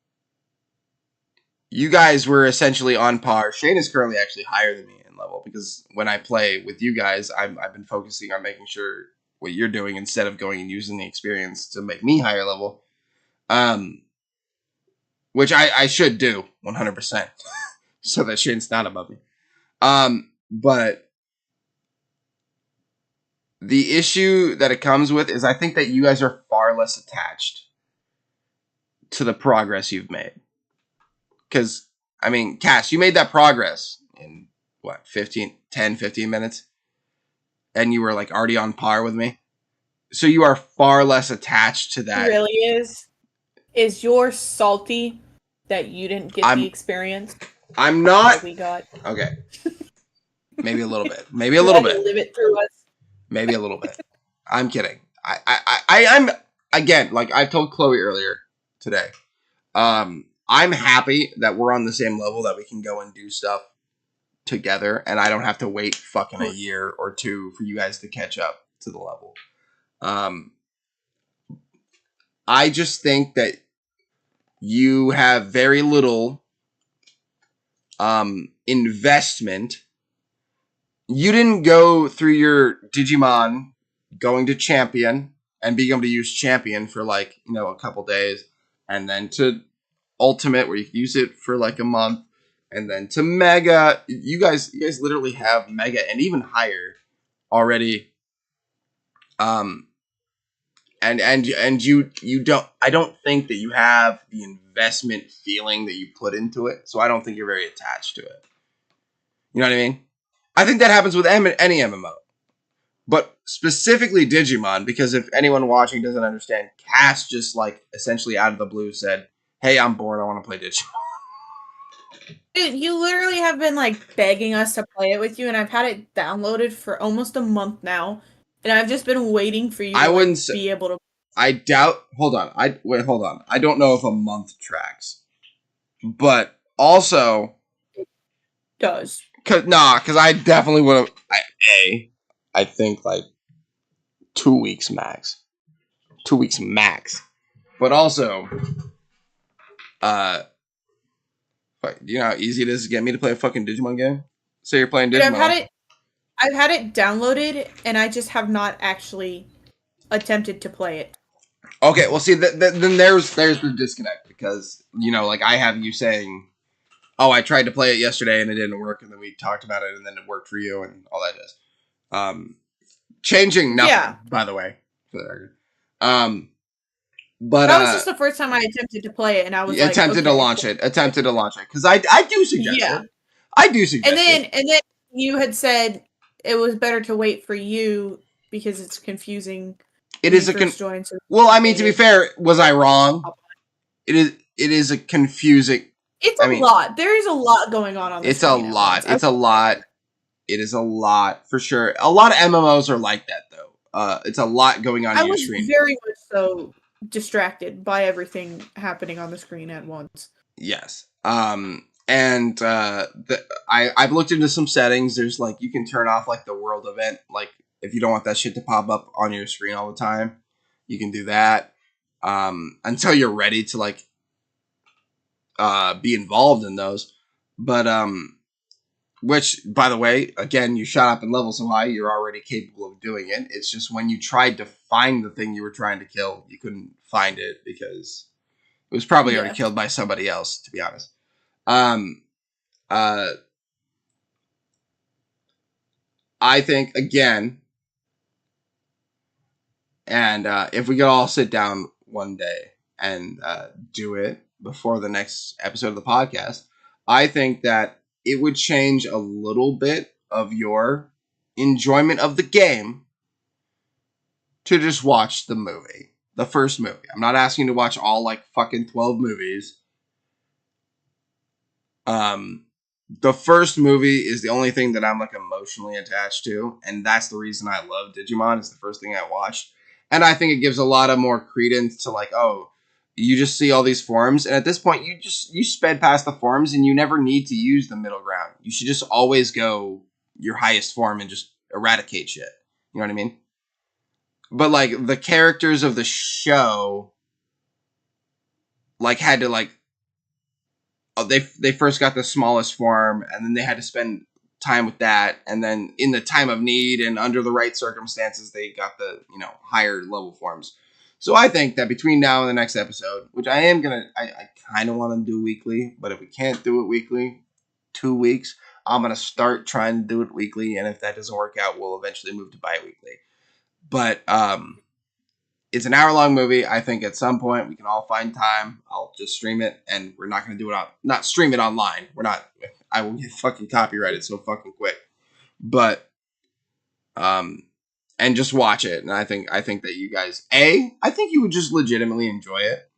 you guys were essentially on par. Shane is currently actually higher than me in level because when I play with you guys, I've been focusing on making sure what you're doing instead of going and using the experience to make me higher level. Which I should do 100% so that Shane's not above me. But the issue that it comes with is I think that you guys are far less attached to the progress you've made. Because, I mean, Cass, you made that progress in, what, 15 minutes? And you were, like, already on par with me? So you are far less attached to that. It really is. Is yours salty that you didn't get the experience? I'm not. We got. Okay. Maybe a little bit. Maybe a little bit. Live it through us. Maybe a little bit. I'm kidding. I'm, again, like I told Chloe earlier today, I'm happy that we're on the same level, that we can go and do stuff together, and I don't have to wait fucking a year or two for you guys to catch up to the level. I just think that you have very little investment. You didn't go through your Digimon going to champion and being able to use champion for like, a couple days and then to Ultimate, where you can use it for like a month, and then to Mega. You guys literally have Mega and even higher already. And you don't. I don't think that you have the investment feeling that you put into it. So I don't think you're very attached to it. You know what I mean? I think that happens with any MMO. But specifically Digimon, because if anyone watching doesn't understand, Cass just like essentially out of the blue said, "Hey, I'm bored. I want to play Digimon." Dude, you literally have been like begging us to play it with you, and I've had it downloaded for almost a month now, and I've just been waiting for you I to wouldn't say, be able to. I doubt. Hold on. Hold on. I don't know if a month tracks, but also It does. because I definitely would have. I think like 2 weeks max. 2 weeks max. But also, you know how easy it is to get me to play a fucking Digimon game? Say you're playing Digimon. Dude, I've had it downloaded, and I just have not actually attempted to play it. Okay, well, see, then there's the disconnect, because, you know, like, I have you saying, oh, I tried to play it yesterday and it didn't work, and then we talked about it, and then it worked for you, and all that does. Changing nothing, by the way, for the record. But that was just the first time I attempted to play it, and I was like, attempted to launch it, because I do suggest it. I do suggest it. And then you had said it was better to wait for you because it's confusing. It is well, I mean, to be fair, was I wrong? It is a confusing. It's a lot. There is a lot going on this. It's a lot. It's a lot. It is a lot for sure. A lot of MMOs are like that, though. It's a lot going on your screen. I was very much so distracted by everything happening on the screen at once. Yes. And I've looked into some settings. There's like, you can turn off like the world event. Like, if you don't want that shit to pop up on your screen all the time, you can do that. Until you're ready to like be involved in those. But which, by the way, again, you shot up in level so high, you're already capable of doing it. It's just when you tried to find the thing you were trying to kill, you couldn't find it because it was probably already killed by somebody else, to be honest. I think, again, and if we could all sit down one day and do it before the next episode of the podcast, I think that it would change a little bit of your enjoyment of the game to just watch the movie. The first movie. I'm not asking you to watch all like fucking 12 movies. The first movie is the only thing that I'm like emotionally attached to, and that's the reason I love Digimon. It's the first thing I watched, and I think it gives a lot of more credence to like, oh, you just see all these forms, and at this point, you sped past the forms, and you never need to use the middle ground. You should just always go your highest form and just eradicate shit. You know what I mean? But like the characters of the show, like had to like. They first got the smallest form, and then they had to spend time with that, and then in the time of need and under the right circumstances, they got the, you know, higher level forms. So I think that between now and the next episode, which I kind of want to do weekly, but if we can't do it weekly, 2 weeks, I'm gonna start trying to do it weekly, and if that doesn't work out, we'll eventually move to bi-weekly. But it's an hour-long movie. I think at some point we can all find time. I'll just stream it, and we're not going to do it not stream it online. We're not. I will get fucking copyrighted so fucking quick. But, and just watch it. And I think that you guys, I think you would just legitimately enjoy it.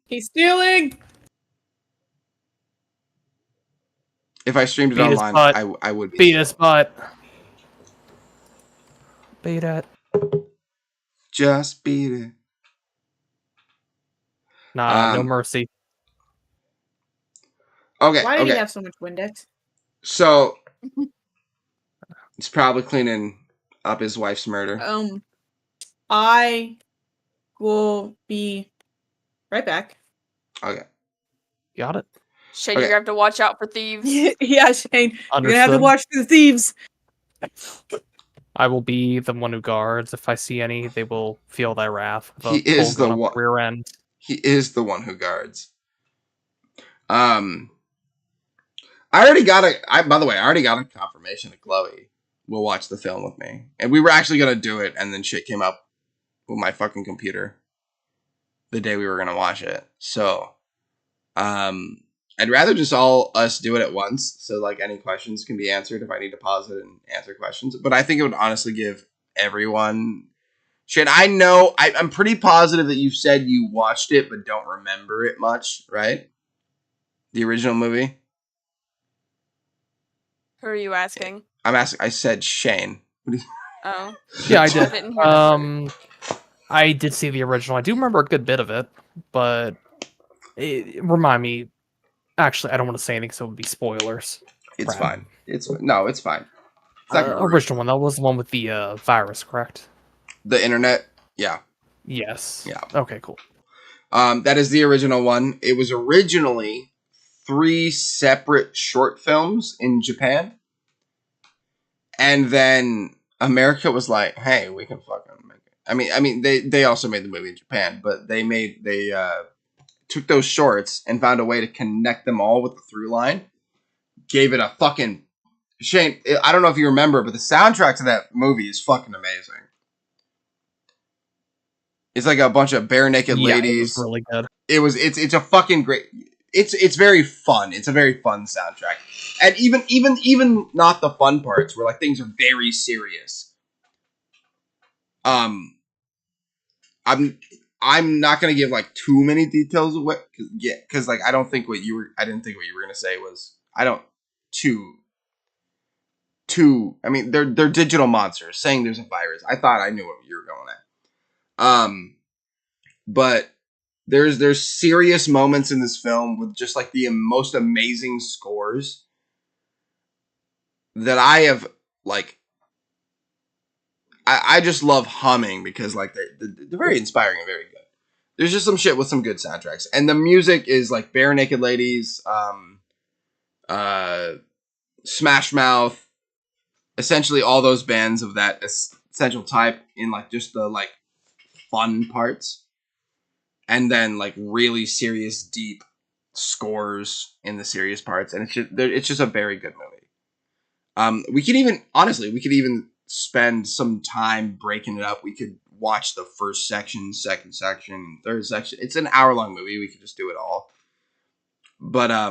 He's stealing. If I streamed it online, I would be. Beat his butt. Beat it. Just beat it. Nah, no mercy. Okay. Why did he have so much Windex? So he's probably cleaning up his wife's murder. I will be right back. Okay. Got it. Shane, you're gonna have to watch out for thieves. Yeah, Shane. Understood. You're gonna have to watch for the thieves. I will be the one who guards. If I see any, they will feel thy wrath. He is the one. Rear end. He is the one who guards. By the way, I already got a confirmation that Chloe will watch the film with me. And we were actually going to do it, and then shit came up with my fucking computer the day we were going to watch it. So, I'd rather just all us do it at once, so, like, any questions can be answered if I need to pause it and answer questions. But I think it would honestly give everyone shit. I know, I'm pretty positive that you said you watched it, but don't remember it much, right? The original movie? Who are you asking? I'm asking. I said Shane. Oh. Yeah, I I did. didn't hear that. I did see the original. I do remember a good bit of it, but remind me. Actually, I don't want to say anything, so it would be spoilers. It's Brad. fine. It's fine. It's not gonna Original one. That was the one with the virus, correct? The internet. Yeah. Yes. Yeah. Okay. Cool. That is the original one. It was originally 3 separate short films in Japan. And then America was like, hey, we can fucking make it. I mean, they also made the movie in Japan, but they took those shorts and found a way to connect them all with the through line. Gave it a fucking Shane. I don't know if you remember, but the soundtrack to that movie is fucking amazing. It's like a bunch of bare naked ladies. It was really good. It's a fucking great. It's very fun. It's a very fun soundtrack, and even not the fun parts where like things are very serious. I'm not gonna give like too many details of what, because like I didn't think what you were gonna say was too. I mean, they're digital monsters saying there's a virus. I thought I knew what you were going at. But there's serious moments in this film with just like the most amazing scores that I have like. I just love humming because like they're very inspiring and very good. There's just some shit with some good soundtracks, and the music is like Bare Naked Ladies, Smash Mouth, essentially all those bands of that essential type in like just the like fun parts, and then like really serious deep scores in the serious parts, and it's just a very good movie. We could even spend some time breaking it up. We could watch the first section, second section, third section. It's an hour-long movie. We could just do it all. But I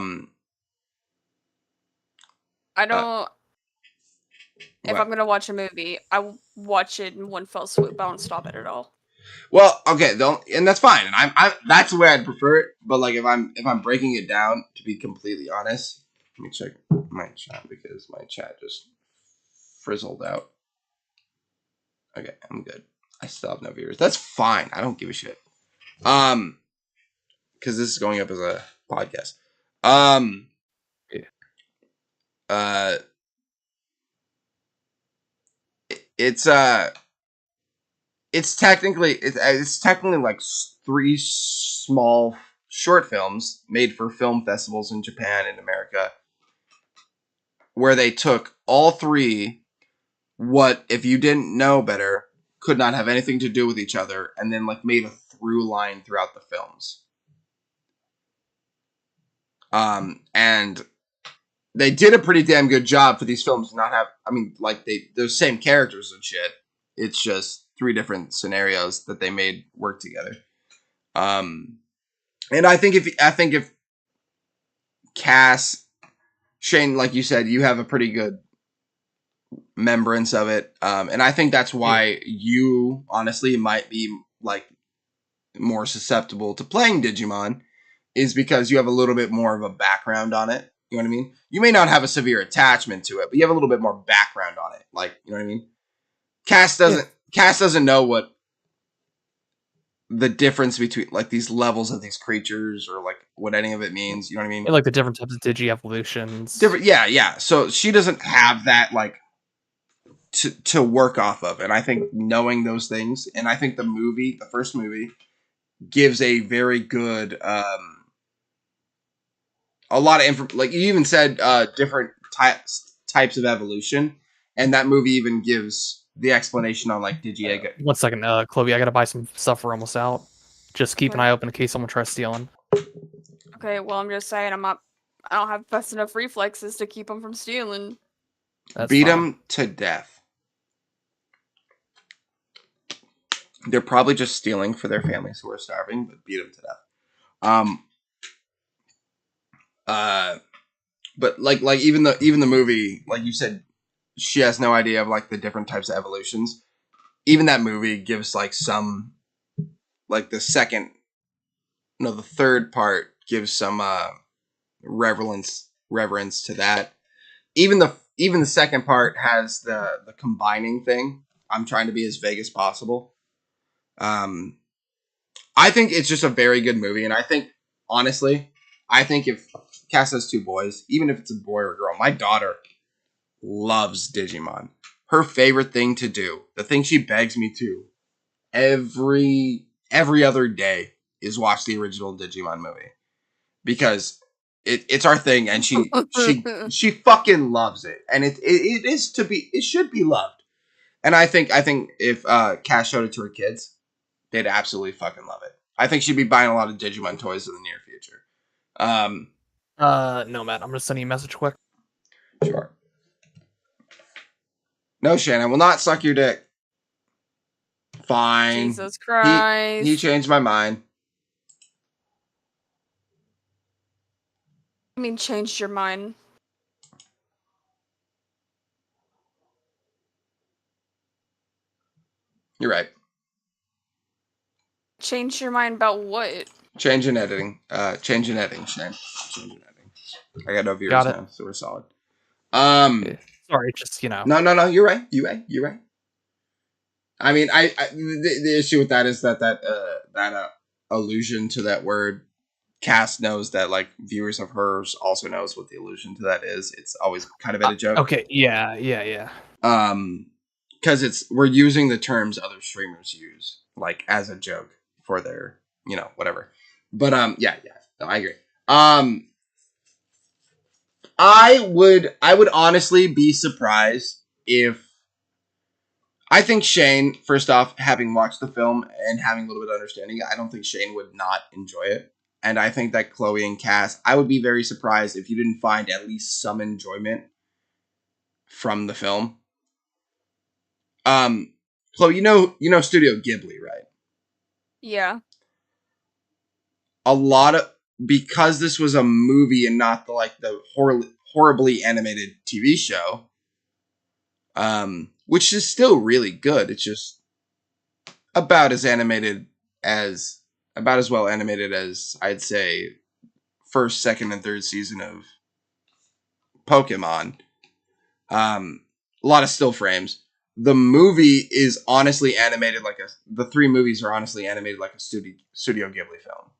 don't. If I'm gonna watch a movie, I will watch it in one fell swoop. I won't stop it at all. Well, okay, and that's fine. And I that's the way I'd prefer it. But like if I'm breaking it down, to be completely honest, let me check my chat because my chat just frizzled out. Okay, I'm good. I still have no viewers. That's fine. I don't give a shit. Because this is going up as a podcast. It's technically like 3 small short films made for film festivals in Japan and America, where they took all 3. What, if you didn't know better, could not have anything to do with each other, and then like made a through line throughout the films. And they did a pretty damn good job for these films to not have. I mean, like they're the same characters and shit. It's just 3 different scenarios that they made work together. And I think if Cass, Shane, like you said, you have a pretty good remembrance of it, and I think that's why you honestly might be like more susceptible to playing Digimon, is because you have a little bit more of a background on it. You know what I mean? You may not have a severe attachment to it, but you have a little bit more background on it. Like, you know what I mean? Cass doesn't know what the difference between like these levels of these creatures or like what any of it means. You know what I mean? Like the different types of Digi-evolutions. Different, yeah. So she doesn't have that like to work off of, and I think knowing those things, and I think the first movie, gives a very good a lot of info. Like you even said, different types of evolution, and that movie even gives the explanation on like Digiegg. 1 second, Chloe, I gotta buy some stuff. We're almost out. Just keep an eye open in case someone tries stealing. Okay, well, I'm just saying, I don't have fast enough reflexes to keep them from stealing. Beat them to death. They're probably just stealing for their families who are starving, but beat them to death. But like even the movie, like you said, she has no idea of like the different types of evolutions. Even that movie gives like some, like the third part gives some reverence to that. Even the second part has the combining thing. I'm trying to be as vague as possible. I think it's just a very good movie, and I think honestly, if Cass has 2 boys, even if it's a boy or a girl, my daughter loves Digimon. Her favorite thing to do, the thing she begs me to every other day, is watch the original Digimon movie, because it's our thing, and she fucking loves it, and it should be loved. And I think if Cass showed it to her kids, they'd absolutely fucking love it. I think she'd be buying a lot of Digimon toys in the near future. No, Matt, I'm gonna send you a message quick. Sure. No, Shane, I will not suck your dick. Fine. Jesus Christ. He changed my mind. I mean, changed your mind. You're right. Changed your mind about what? Change in editing. Change in editing, Shane. Change in editing. I got no viewers now, so we're solid. Sorry, just No. You're right. You're right. I mean, the issue with that is that allusion to that word. Cass knows that, like, viewers of hers also knows what the allusion to that is. It's always kind of a joke. Okay. Yeah. Because we're using the terms other streamers use, like, as a joke for their, whatever. But yeah. No, I agree. I would honestly be surprised if. I think Shane, first off, having watched the film and having a little bit of understanding, I don't think Shane would not enjoy it. And I think that Chloe and Cass, I would be very surprised if you didn't find at least some enjoyment from the film. Chloe, you know Studio Ghibli, right? Yeah. Because this was a movie and not the horribly animated TV show, which is still really good. It's just about as well animated as I'd say first, second, and third season of Pokemon. A lot of still frames. The movie is honestly animated the 3 movies are honestly animated like a Studio Ghibli film.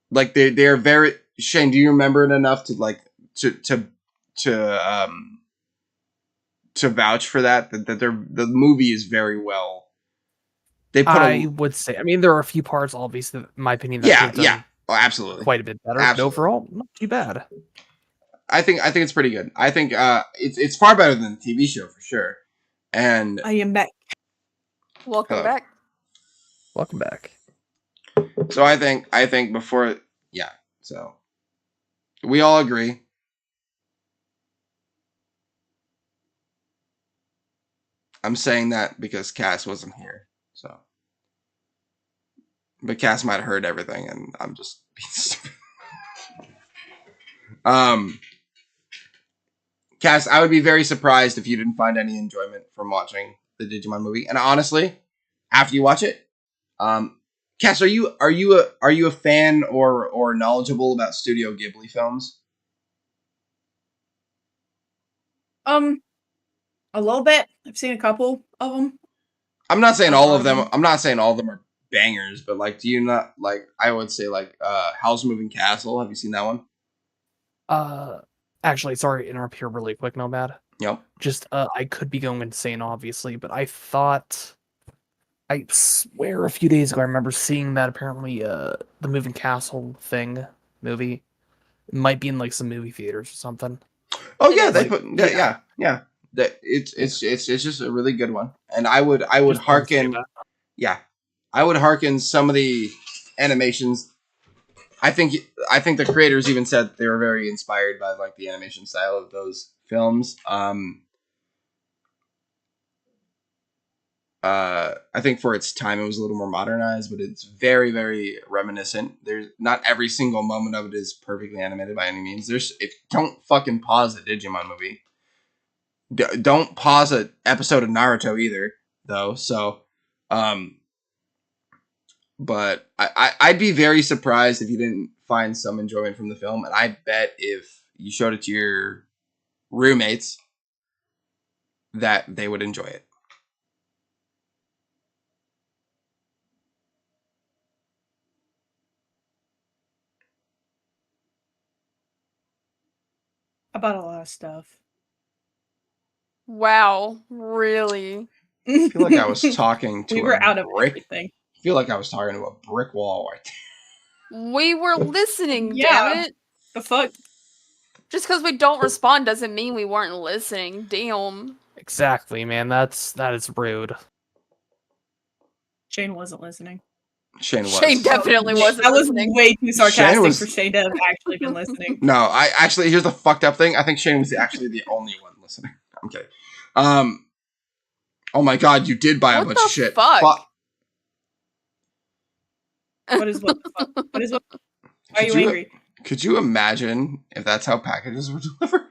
Like they are very. Shane, do you remember it enough to vouch for that the movie is very well. I would say. I mean, there are a few parts, obviously, in my opinion, that absolutely, quite a bit better. Absolutely. But overall, not too bad. I think it's pretty good. I think it's far better than the TV show for sure. And I am back. Welcome back. Welcome back. So I think before, yeah. So we all agree. I'm saying that because Cass wasn't here. So, but Cass might have heard everything, and I'm just being stupid. Cass, I would be very surprised if you didn't find any enjoyment from watching the Digimon movie. And honestly, after you watch it, Cass, are you a fan or knowledgeable about Studio Ghibli films? A little bit. I've seen a couple of them. I'm not saying all of them. I'm not saying all of them are bangers, but like, do you not like? I would say like Howl's Moving Castle. Have you seen that one? Actually, sorry to interrupt here really quick, no bad. Yep. Just, I could be going insane, obviously, but I swear a few days ago I remember seeing that apparently, the Moving Castle movie might be in like some movie theaters or something. Oh yeah, they put yeah. that it's just a really good one, and I would Just hearken. Yeah, I would hearken some of the animations. I think the creators even said they were very inspired by like the animation style of those films. I think for its time it was a little more modernized, but it's very, very reminiscent. There's not every single moment of it is perfectly animated by any means. Don't fucking pause a Digimon movie. Don't pause an episode of Naruto either, though. So, but I'd be very surprised if you didn't find some enjoyment from the film, and I bet if you showed it to your roommates that they would enjoy it. About a lot of stuff. Wow, really? I feel like I was talking to we were out of brick. everything. I feel like I was talking to a brick wall right there. We were listening, Yeah. damn it. The fuck? Just because we don't respond doesn't mean we weren't listening. Damn. Exactly, man. That is rude. Shane wasn't listening. Shane was. Shane definitely wasn't I was listening. way too sarcastic was- for Shane to have actually been listening. No, I actually, here's the fucked up thing. I think Shane was actually the only one listening. I'm kidding. Oh my god, you did buy a What bunch the of shit. fuck? What is what the fuck? What is what? Why are you Could you- angry? Could you imagine if that's how packages were delivered?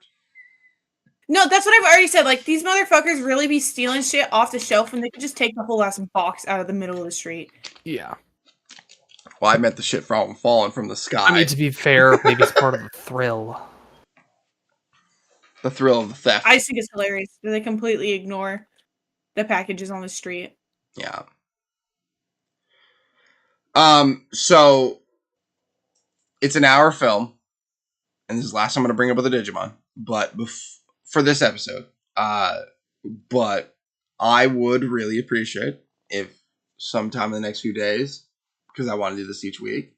No, that's what I've already said. Like, these motherfuckers really be stealing shit off the shelf and they could just take the whole ass box out of the middle of the street. Yeah. Well, I meant the shit from falling from the sky. I mean, to be fair, maybe it's part of the thrill. The thrill of the theft. I just think it's hilarious that they completely ignore the packages on the street. Yeah. So it's an hour film, and this is the last time I'm gonna bring up with the Digimon, but for this episode, but I would really appreciate if sometime in the next few days, because I want to do this each week,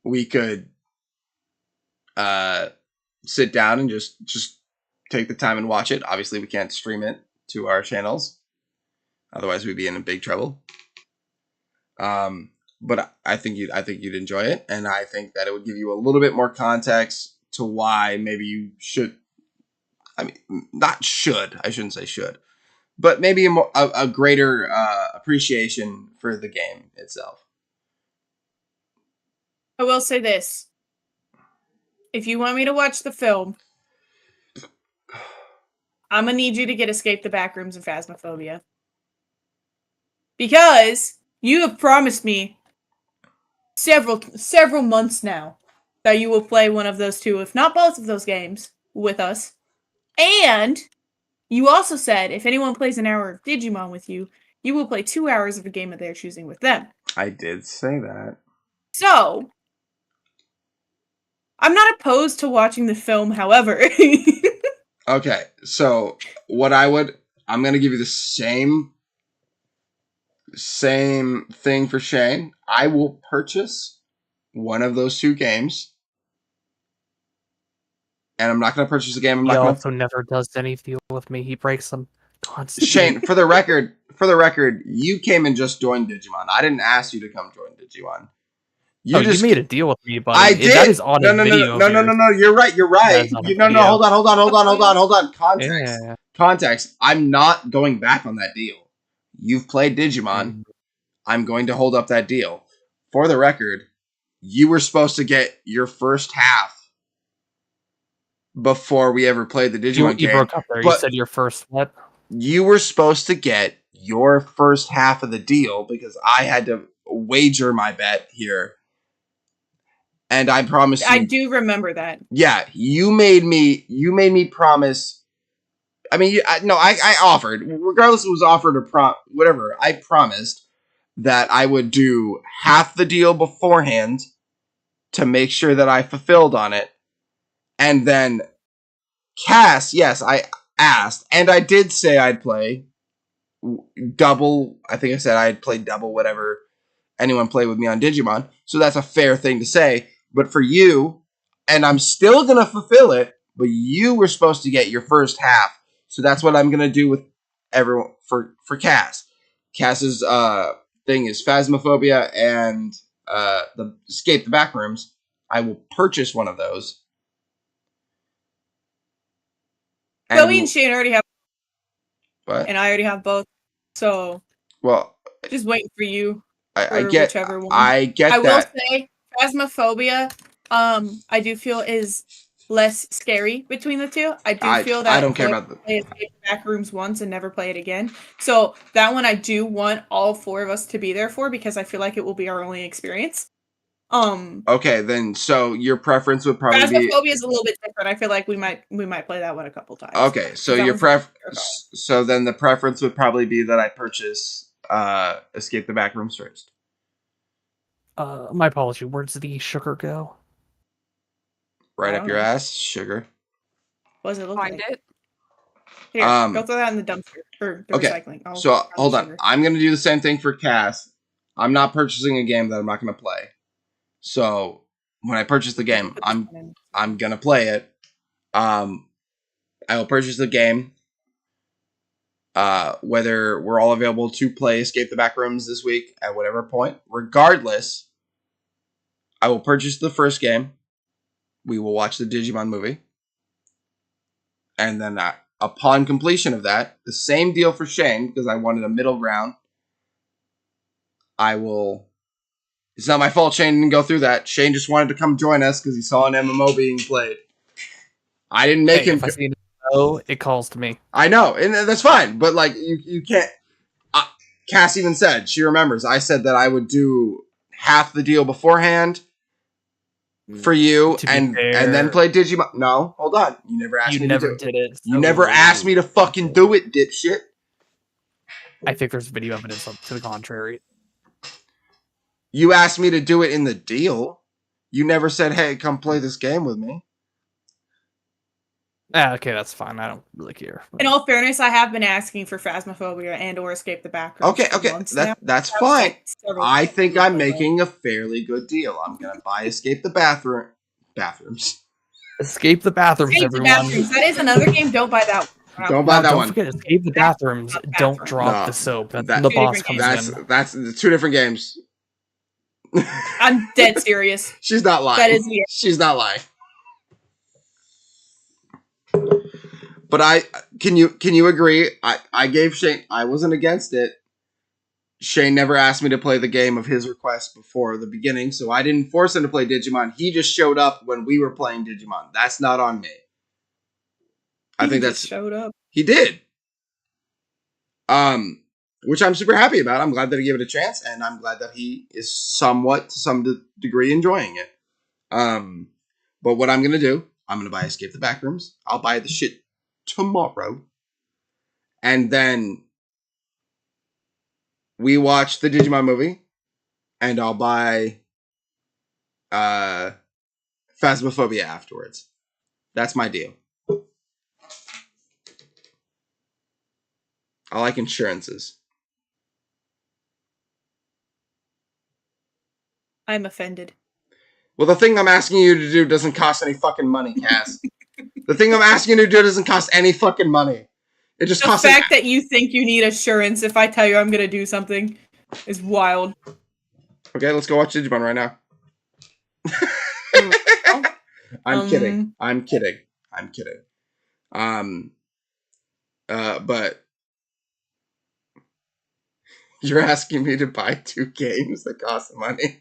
we could sit down and just take the time and watch it. Obviously, we can't stream it to our channels, otherwise we'd be in big trouble. But I think you'd enjoy it, and I think that it would give you a little bit more context to why maybe you should. I mean, not should. I shouldn't say should, but maybe a greater appreciation for the game itself. I will say this. If you want me to watch the film, I'm gonna need you to get Escape the Backrooms and Phasmophobia. Because you have promised me several months now that you will play one of those two, if not both of those games, with us. And you also said if anyone plays an hour of Digimon with you, you will play 2 hours of a game of their choosing with them. I did say that. So, I'm not opposed to watching the film, however. Okay, so I'm gonna give you the same thing for Shane. I will purchase one of those two games, and I'm not gonna purchase a game. I'm He not gonna. also never does any deal with me. He breaks them constantly. Shane, for the record, you came and just joined Digimon. I didn't ask you to come join Digimon. You made a deal with me, but I did. That is on no, a no, video. no, no, no, no. You're right. You're right. That is on a No, video. hold on. Context. Yeah. Context. I'm not going back on that deal. You've played Digimon. Mm. I'm going to hold up that deal. For the record, you were supposed to get your first half before we ever played the Digimon You game. broke up there. You but said your first what? you were supposed to get your first half of the deal because I had to wager my bet here. And I promised you. I do remember that. Yeah, you made me promise. I mean, I offered, regardless if it was offered or whatever. I promised that I would do half the deal beforehand to make sure that I fulfilled on it, and then Cass. Yes, I asked, and I did say I'd play double. I think I said I'd play double whatever anyone played with me on Digimon. So that's a fair thing to say. But for you, and I'm still gonna fulfill it, but you were supposed to get your first half. So that's what I'm gonna do with everyone for Cass. Cass's thing is Phasmophobia and the Escape the Backrooms. I will purchase one of those. Chloe and Shane already have. What? And I already have both. So. Well. Just waiting for you. I get. Whichever one. I get that. I will say, Phasmophobia, I do feel is less scary between the two. I do feel that I don't care about play Escape the Backrooms once and never play it again. So that one I do want all 4 of us to be there for because I feel like it will be our only experience. Okay, then so your preference would probably be Phasmophobia is a little bit different. I feel like we might play that one a couple times. Okay, so your so then the preference would probably be that I purchase Escape the Backrooms first. My apology. Where does the sugar go? Right up your ass, sugar. What does it look Find like? it. Here, go throw that in the dumpster or the recycling. So hold on. I'm gonna do the same thing for Cass. I'm not purchasing a game that I'm not gonna play. So when I purchase the game, I'm gonna play it. I will purchase the game. Whether we're all available to play Escape the Backrooms this week at whatever point, regardless, I will purchase the first game. We will watch the Digimon movie, and then upon completion of that, the same deal for Shane because I wanted a middle ground. I will. It's not my fault Shane didn't go through that. Shane just wanted to come join us because he saw an MMO being played. I didn't make him. If I see an MMO, it calls to me. I know, and that's fine. But like, you can't. Cass even said she remembers. I said that I would do half the deal beforehand for you, and then play Digimon. No, hold on. You never asked me. You never did it. You never asked me to fucking do it, dipshit. I think there's video evidence to the contrary. You asked me to do it in the deal. You never said, "Hey, come play this game with me." Okay, that's fine. I don't really care. In all fairness, I have been asking for Phasmophobia and/or Escape the Backrooms. Okay, that's fine. I think I'm making a fairly good deal. I'm gonna buy Escape the Bathrooms. Escape the Bathrooms, everyone. That is another game. Don't buy that one. Don't buy that one. Don't forget, Escape the Bathrooms. Don't drop the soap. That's the boss comes in. That's 2 different games. I'm dead serious. She's not lying. That is She's not lying. But can you agree? I gave Shane. I wasn't against it. Shane never asked me to play the game of his request before the beginning, so I didn't force him to play Digimon. He just showed up when we were playing Digimon. That's not on me. I think that's showed up. He did. Which I'm super happy about. I'm glad that he gave it a chance, and I'm glad that he is somewhat, to some degree, enjoying it. But what I'm gonna do, I'm gonna buy Escape the Backrooms. I'll buy the shit tomorrow, and then we watch the Digimon movie, and I'll buy Phasmophobia afterwards. That's my deal. I like insurances. I'm offended. Well, the thing I'm asking you to do doesn't cost any fucking money, Cass. The thing I'm asking you to do doesn't cost any fucking money. It just costs. The fact that you think you need assurance if I tell you I'm gonna do something is wild. Okay, let's go watch Digimon right now. I'm kidding. But you're asking me to buy 2 games that cost money.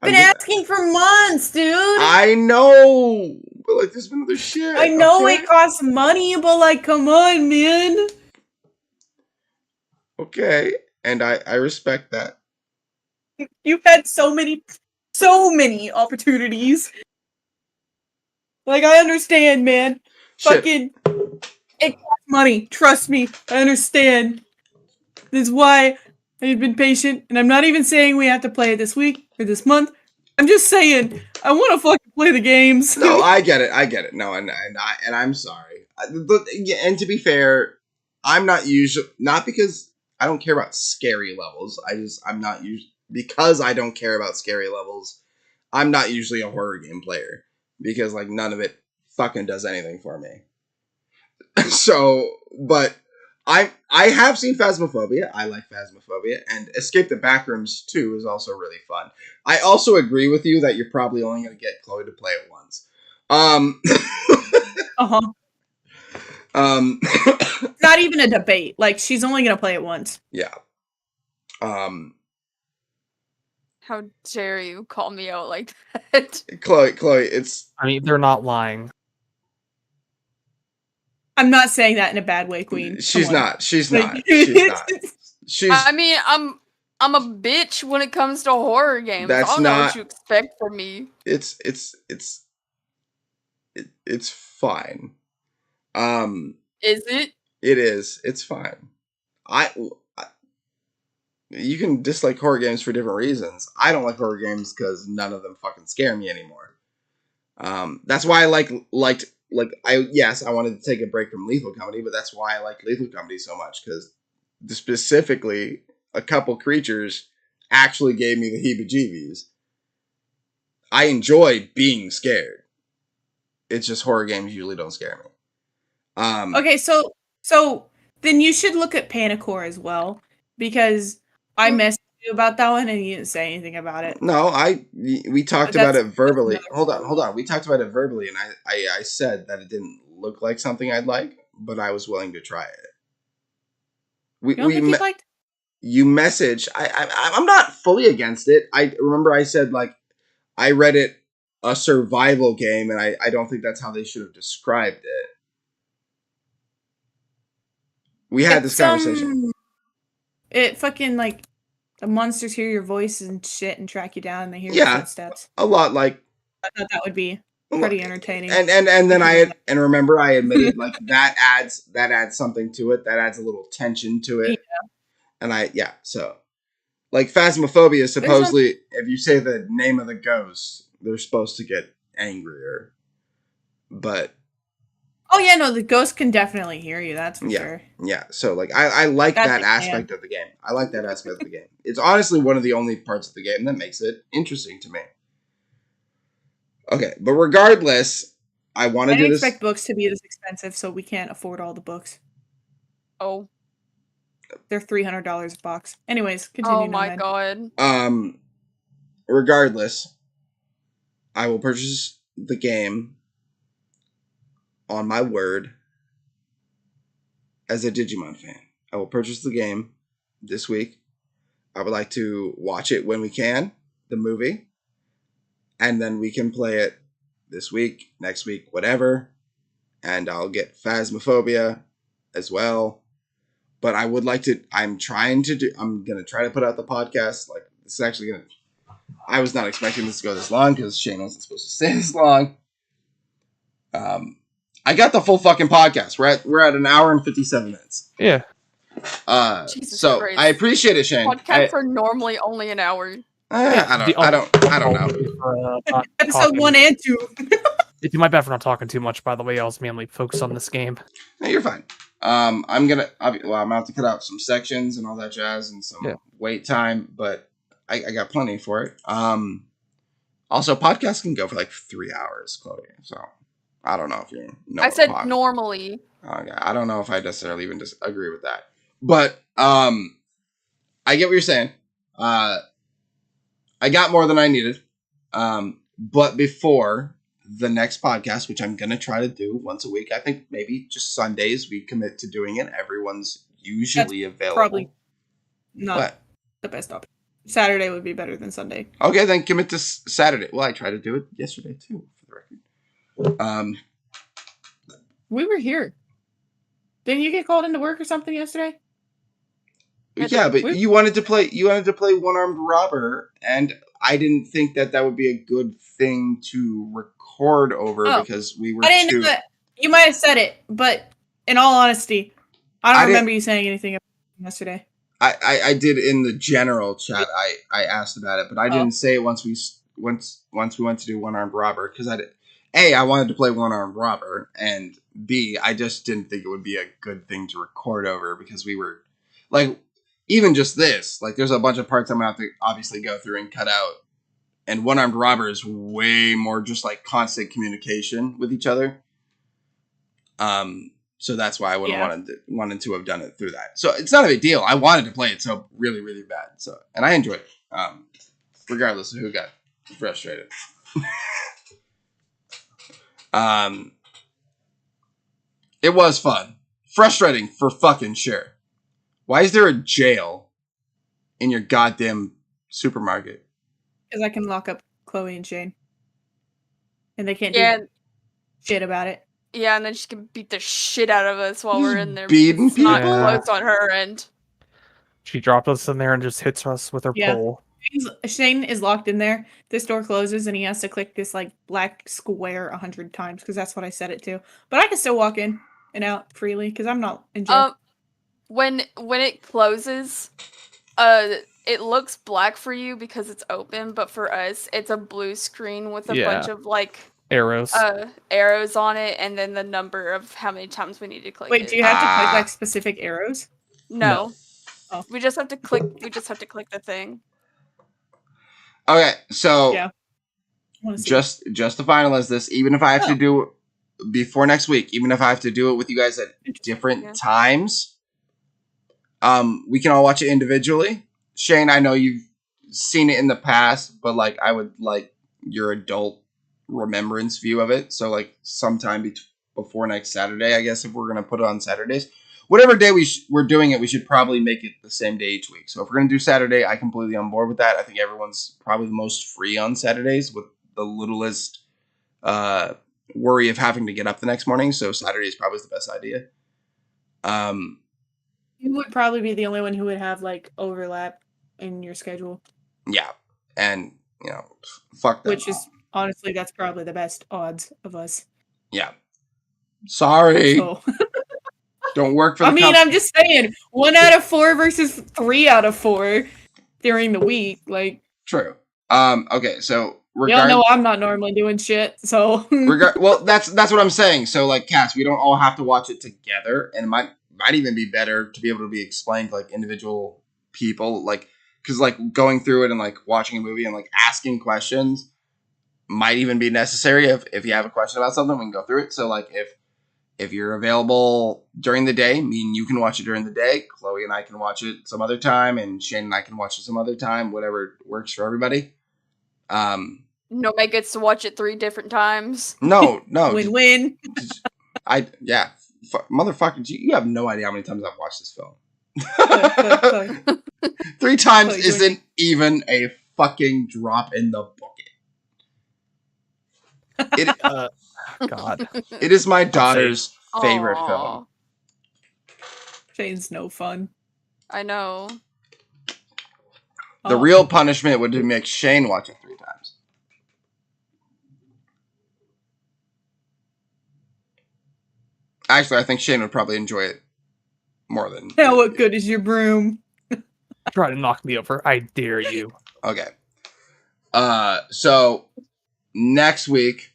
Been asking for months, dude. I know, but like, there's been other shit. I know it costs money, but like, come on, man. Okay, and I respect that. You've had so many opportunities. Like, I understand, man. Shit. Fucking, it costs money. Trust me, I understand. This is why I've been patient, and I'm not even saying we have to play it this week or this month. I'm just saying I want to fucking play the games. No, I get it. No, and I'm sorry. And to be fair, I'm not usually, not because I don't care about scary levels. I'm not usually, because I don't care about scary levels. I'm not usually a horror game player because like none of it fucking does anything for me. So, but I have seen Phasmophobia. I like Phasmophobia, and Escape the Backrooms 2 is also really fun. I also agree with you that you're probably only going to get Chloe to play it once. It's not even a debate. Like, she's only going to play it once. Yeah. How dare you call me out like that? Chloe, it's... I mean, they're not lying. I'm not saying that in a bad way, Queen. She's not. She's not. I mean, I'm a bitch when it comes to horror games. I don't know what you expect from me. It's fine. Is it? It is. It's fine. You can dislike horror games for different reasons. I don't like horror games because none of them fucking scare me anymore. That's why I liked I wanted to take a break from Lethal Company, but that's why I like Lethal Company so much, because specifically a couple creatures actually gave me the heebie-jeebies. I enjoy being scared. It's just horror games usually don't scare me. Okay, so then you should look at Panicore as well, because I messaged you about that one and you didn't say anything about it. No, we talked about it verbally. Hold on. We talked about it verbally, and I said that it didn't look like something I'd like, but I was willing to try it. You messaged. I'm not fully against it. I remember I said, like, I read it a survival game, and I don't think that's how they should have described it. We had this conversation. It fucking, like, the monsters hear your voice and shit and track you down, and they hear your footsteps. A lot like. I thought that would be pretty entertaining. And then remember I admitted, like, that adds something to it. That adds a little tension to it. Yeah. And so, like, Phasmophobia, supposedly, if you say the name of the ghost, they're supposed to get angrier. But... Oh, yeah, no, the ghost can definitely hear you, that's for sure. Yeah, so, like, I like that aspect of the game. I like that aspect of the game. It's honestly one of the only parts of the game that makes it interesting to me. Okay, but regardless, I want to do this... I didn't expect books to be this expensive, so we can't afford all the books. Oh. They're $300 a box. Anyways, continue. Oh my god. Regardless, I will purchase the game on my word as a Digimon fan. I will purchase the game this week. I would like to watch it when we can, the movie, and then we can play it this week, next week, whatever, and I'll get Phasmophobia as well. But I would like to, I'm going to try to put out the podcast. Like, this is actually going to, I was not expecting this to go this long because Shane wasn't supposed to stay this long. I got the full fucking podcast. We're at an hour and 57 minutes. Yeah. So Christ. I appreciate it, Shane. Podcasts are normally only an hour. I don't know. Episode 1 and 2. It's my bad for not talking too much, by the way. I was mainly focused on this game. No, you're fine. I'm gonna have to cut out some sections and all that jazz and some wait time, but I got plenty for it. Also, podcasts can go for like 3 hours, Chloe. So I don't know if you know. I said normally. Okay, I don't know if I necessarily even agree with that, but I get what you're saying. I got more than I needed, but before the next podcast, which I'm going to try to do once a week. I think maybe just Sundays we commit to doing it. Everyone's usually available. Probably not the best option. Saturday would be better than Sunday. Okay, then commit to Saturday. Well, I tried to do it yesterday too, for the record. We were here. Didn't you get called into work or something yesterday? Yeah, but you wanted to play One-Armed Robber, and I didn't think that would be a good thing to record over because we were. I didn't know that. You might have said it, but in all honesty, I don't remember you saying anything about it yesterday. I did in the general chat. I asked about it, but I didn't say it once we went to do One-Armed Robber because I wanted to play One-Armed Robber, and B, I just didn't think it would be a good thing to record over because we were like. Even just this, like, there's a bunch of parts I'm going to have to obviously go through and cut out. And One-Armed Robber is way more just, like, constant communication with each other. So that's why I would have wanted to have done it through that. So it's not a big deal. I wanted to play it so really, really bad. So and I enjoyed it, regardless of who got frustrated. It was fun. Frustrating for fucking sure. Why is there a jail in your goddamn supermarket? Because I can lock up Chloe and Shane. And they can't do shit about it. Yeah, and then she can beat the shit out of us while we're in there. Beating It's not people? close on her end. She dropped us in there and just hits us with her pole. Shane is locked in there. This door closes and he has to click this like black square 100 times because that's what I set it to. But I can still walk in and out freely because I'm not in jail. When it closes, it looks black for you because it's open, but for us, it's a blue screen with a bunch of like arrows on it, and then the number of how many times we need to click. Wait, do you have to click like specific arrows? No. Oh. We just have to click. We just have to click the thing. Okay, so just to finalize this, even if I have to do it before next week, even if I have to do it with you guys at different times, we can all watch it individually. Shane, I know you've seen it in the past, but like I would like your adult remembrance view of it. So like sometime before next Saturday, I guess, if we're gonna put it on Saturdays. Whatever day we're doing it, we should probably make it the same day each week. So if we're going to do Saturday, I'm completely on board with that. I think everyone's probably the most free on Saturdays with the littlest worry of having to get up the next morning. So Saturday is probably the best idea. You would probably be the only one who would have like overlap in your schedule. Yeah. And, you know, fuck that. Which is, honestly, that's probably the best odds of us. Yeah. Sorry. So. Don't work for the I'm just saying, 1 out of 4 versus 3 out of 4 during the week, like. True. Okay, so y'all know I'm not normally doing shit, so. Well, that's what I'm saying. So, like, Cass, we don't all have to watch it together, and it might even be better to be able to be explained to, like, individual people, like, because, like, going through it and, like, watching a movie and, like, asking questions might even be necessary if you have a question about something, we can go through it. So, like, if you're available during the day, me and you can watch it during the day. Chloe and I can watch it some other time, and Shane and I can watch it some other time. Whatever works for everybody. Nobody gets to watch it 3 different times. No. Win-win. Motherfucker, you have no idea how many times I've watched this film. 3 times isn't even a fucking drop in the bucket. God. It is my daughter's favorite film. Shane's no fun. I know. The real punishment would make Shane watch it 3 times. Actually, I think Shane would probably enjoy it more than... Now what good is your broom? Try to knock me over. I dare you. Okay. So, next week...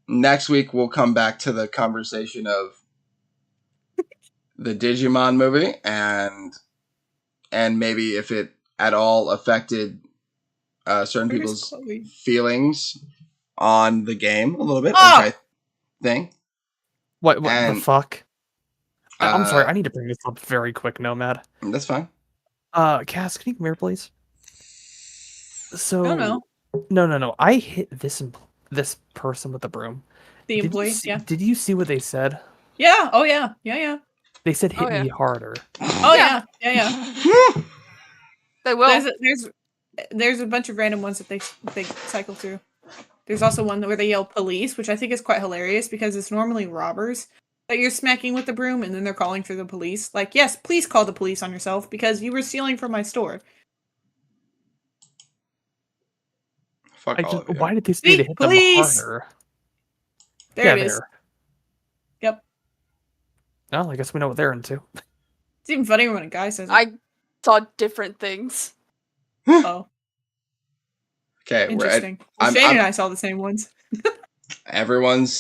Next week, we'll come back to the conversation of the Digimon movie and maybe if it at all affected certain people's feelings on the game a little bit, which I think. What the fuck? I'm sorry, I need to bring this up very quick, Nomad. That's fine. Cass, can you come here, please? So, no. I hit this person with the broom. The employee, Did you see what they said? Yeah. Oh, yeah. Yeah. They said hit me harder. Oh, yeah. They will. There's a bunch of random ones that they cycle through. There's also one where they yell police, which I think is quite hilarious because it's normally robbers that you're smacking with the broom and then they're calling for the police. Like, yes, please call the police on yourself because you were stealing from my store. Why did they say to hit them harder? There it is. Yep. Well, I guess we know what they're into. It's even funnier when a guy says it. I saw different things. Oh. Okay, interesting. Shane and I saw the same ones. Everyone's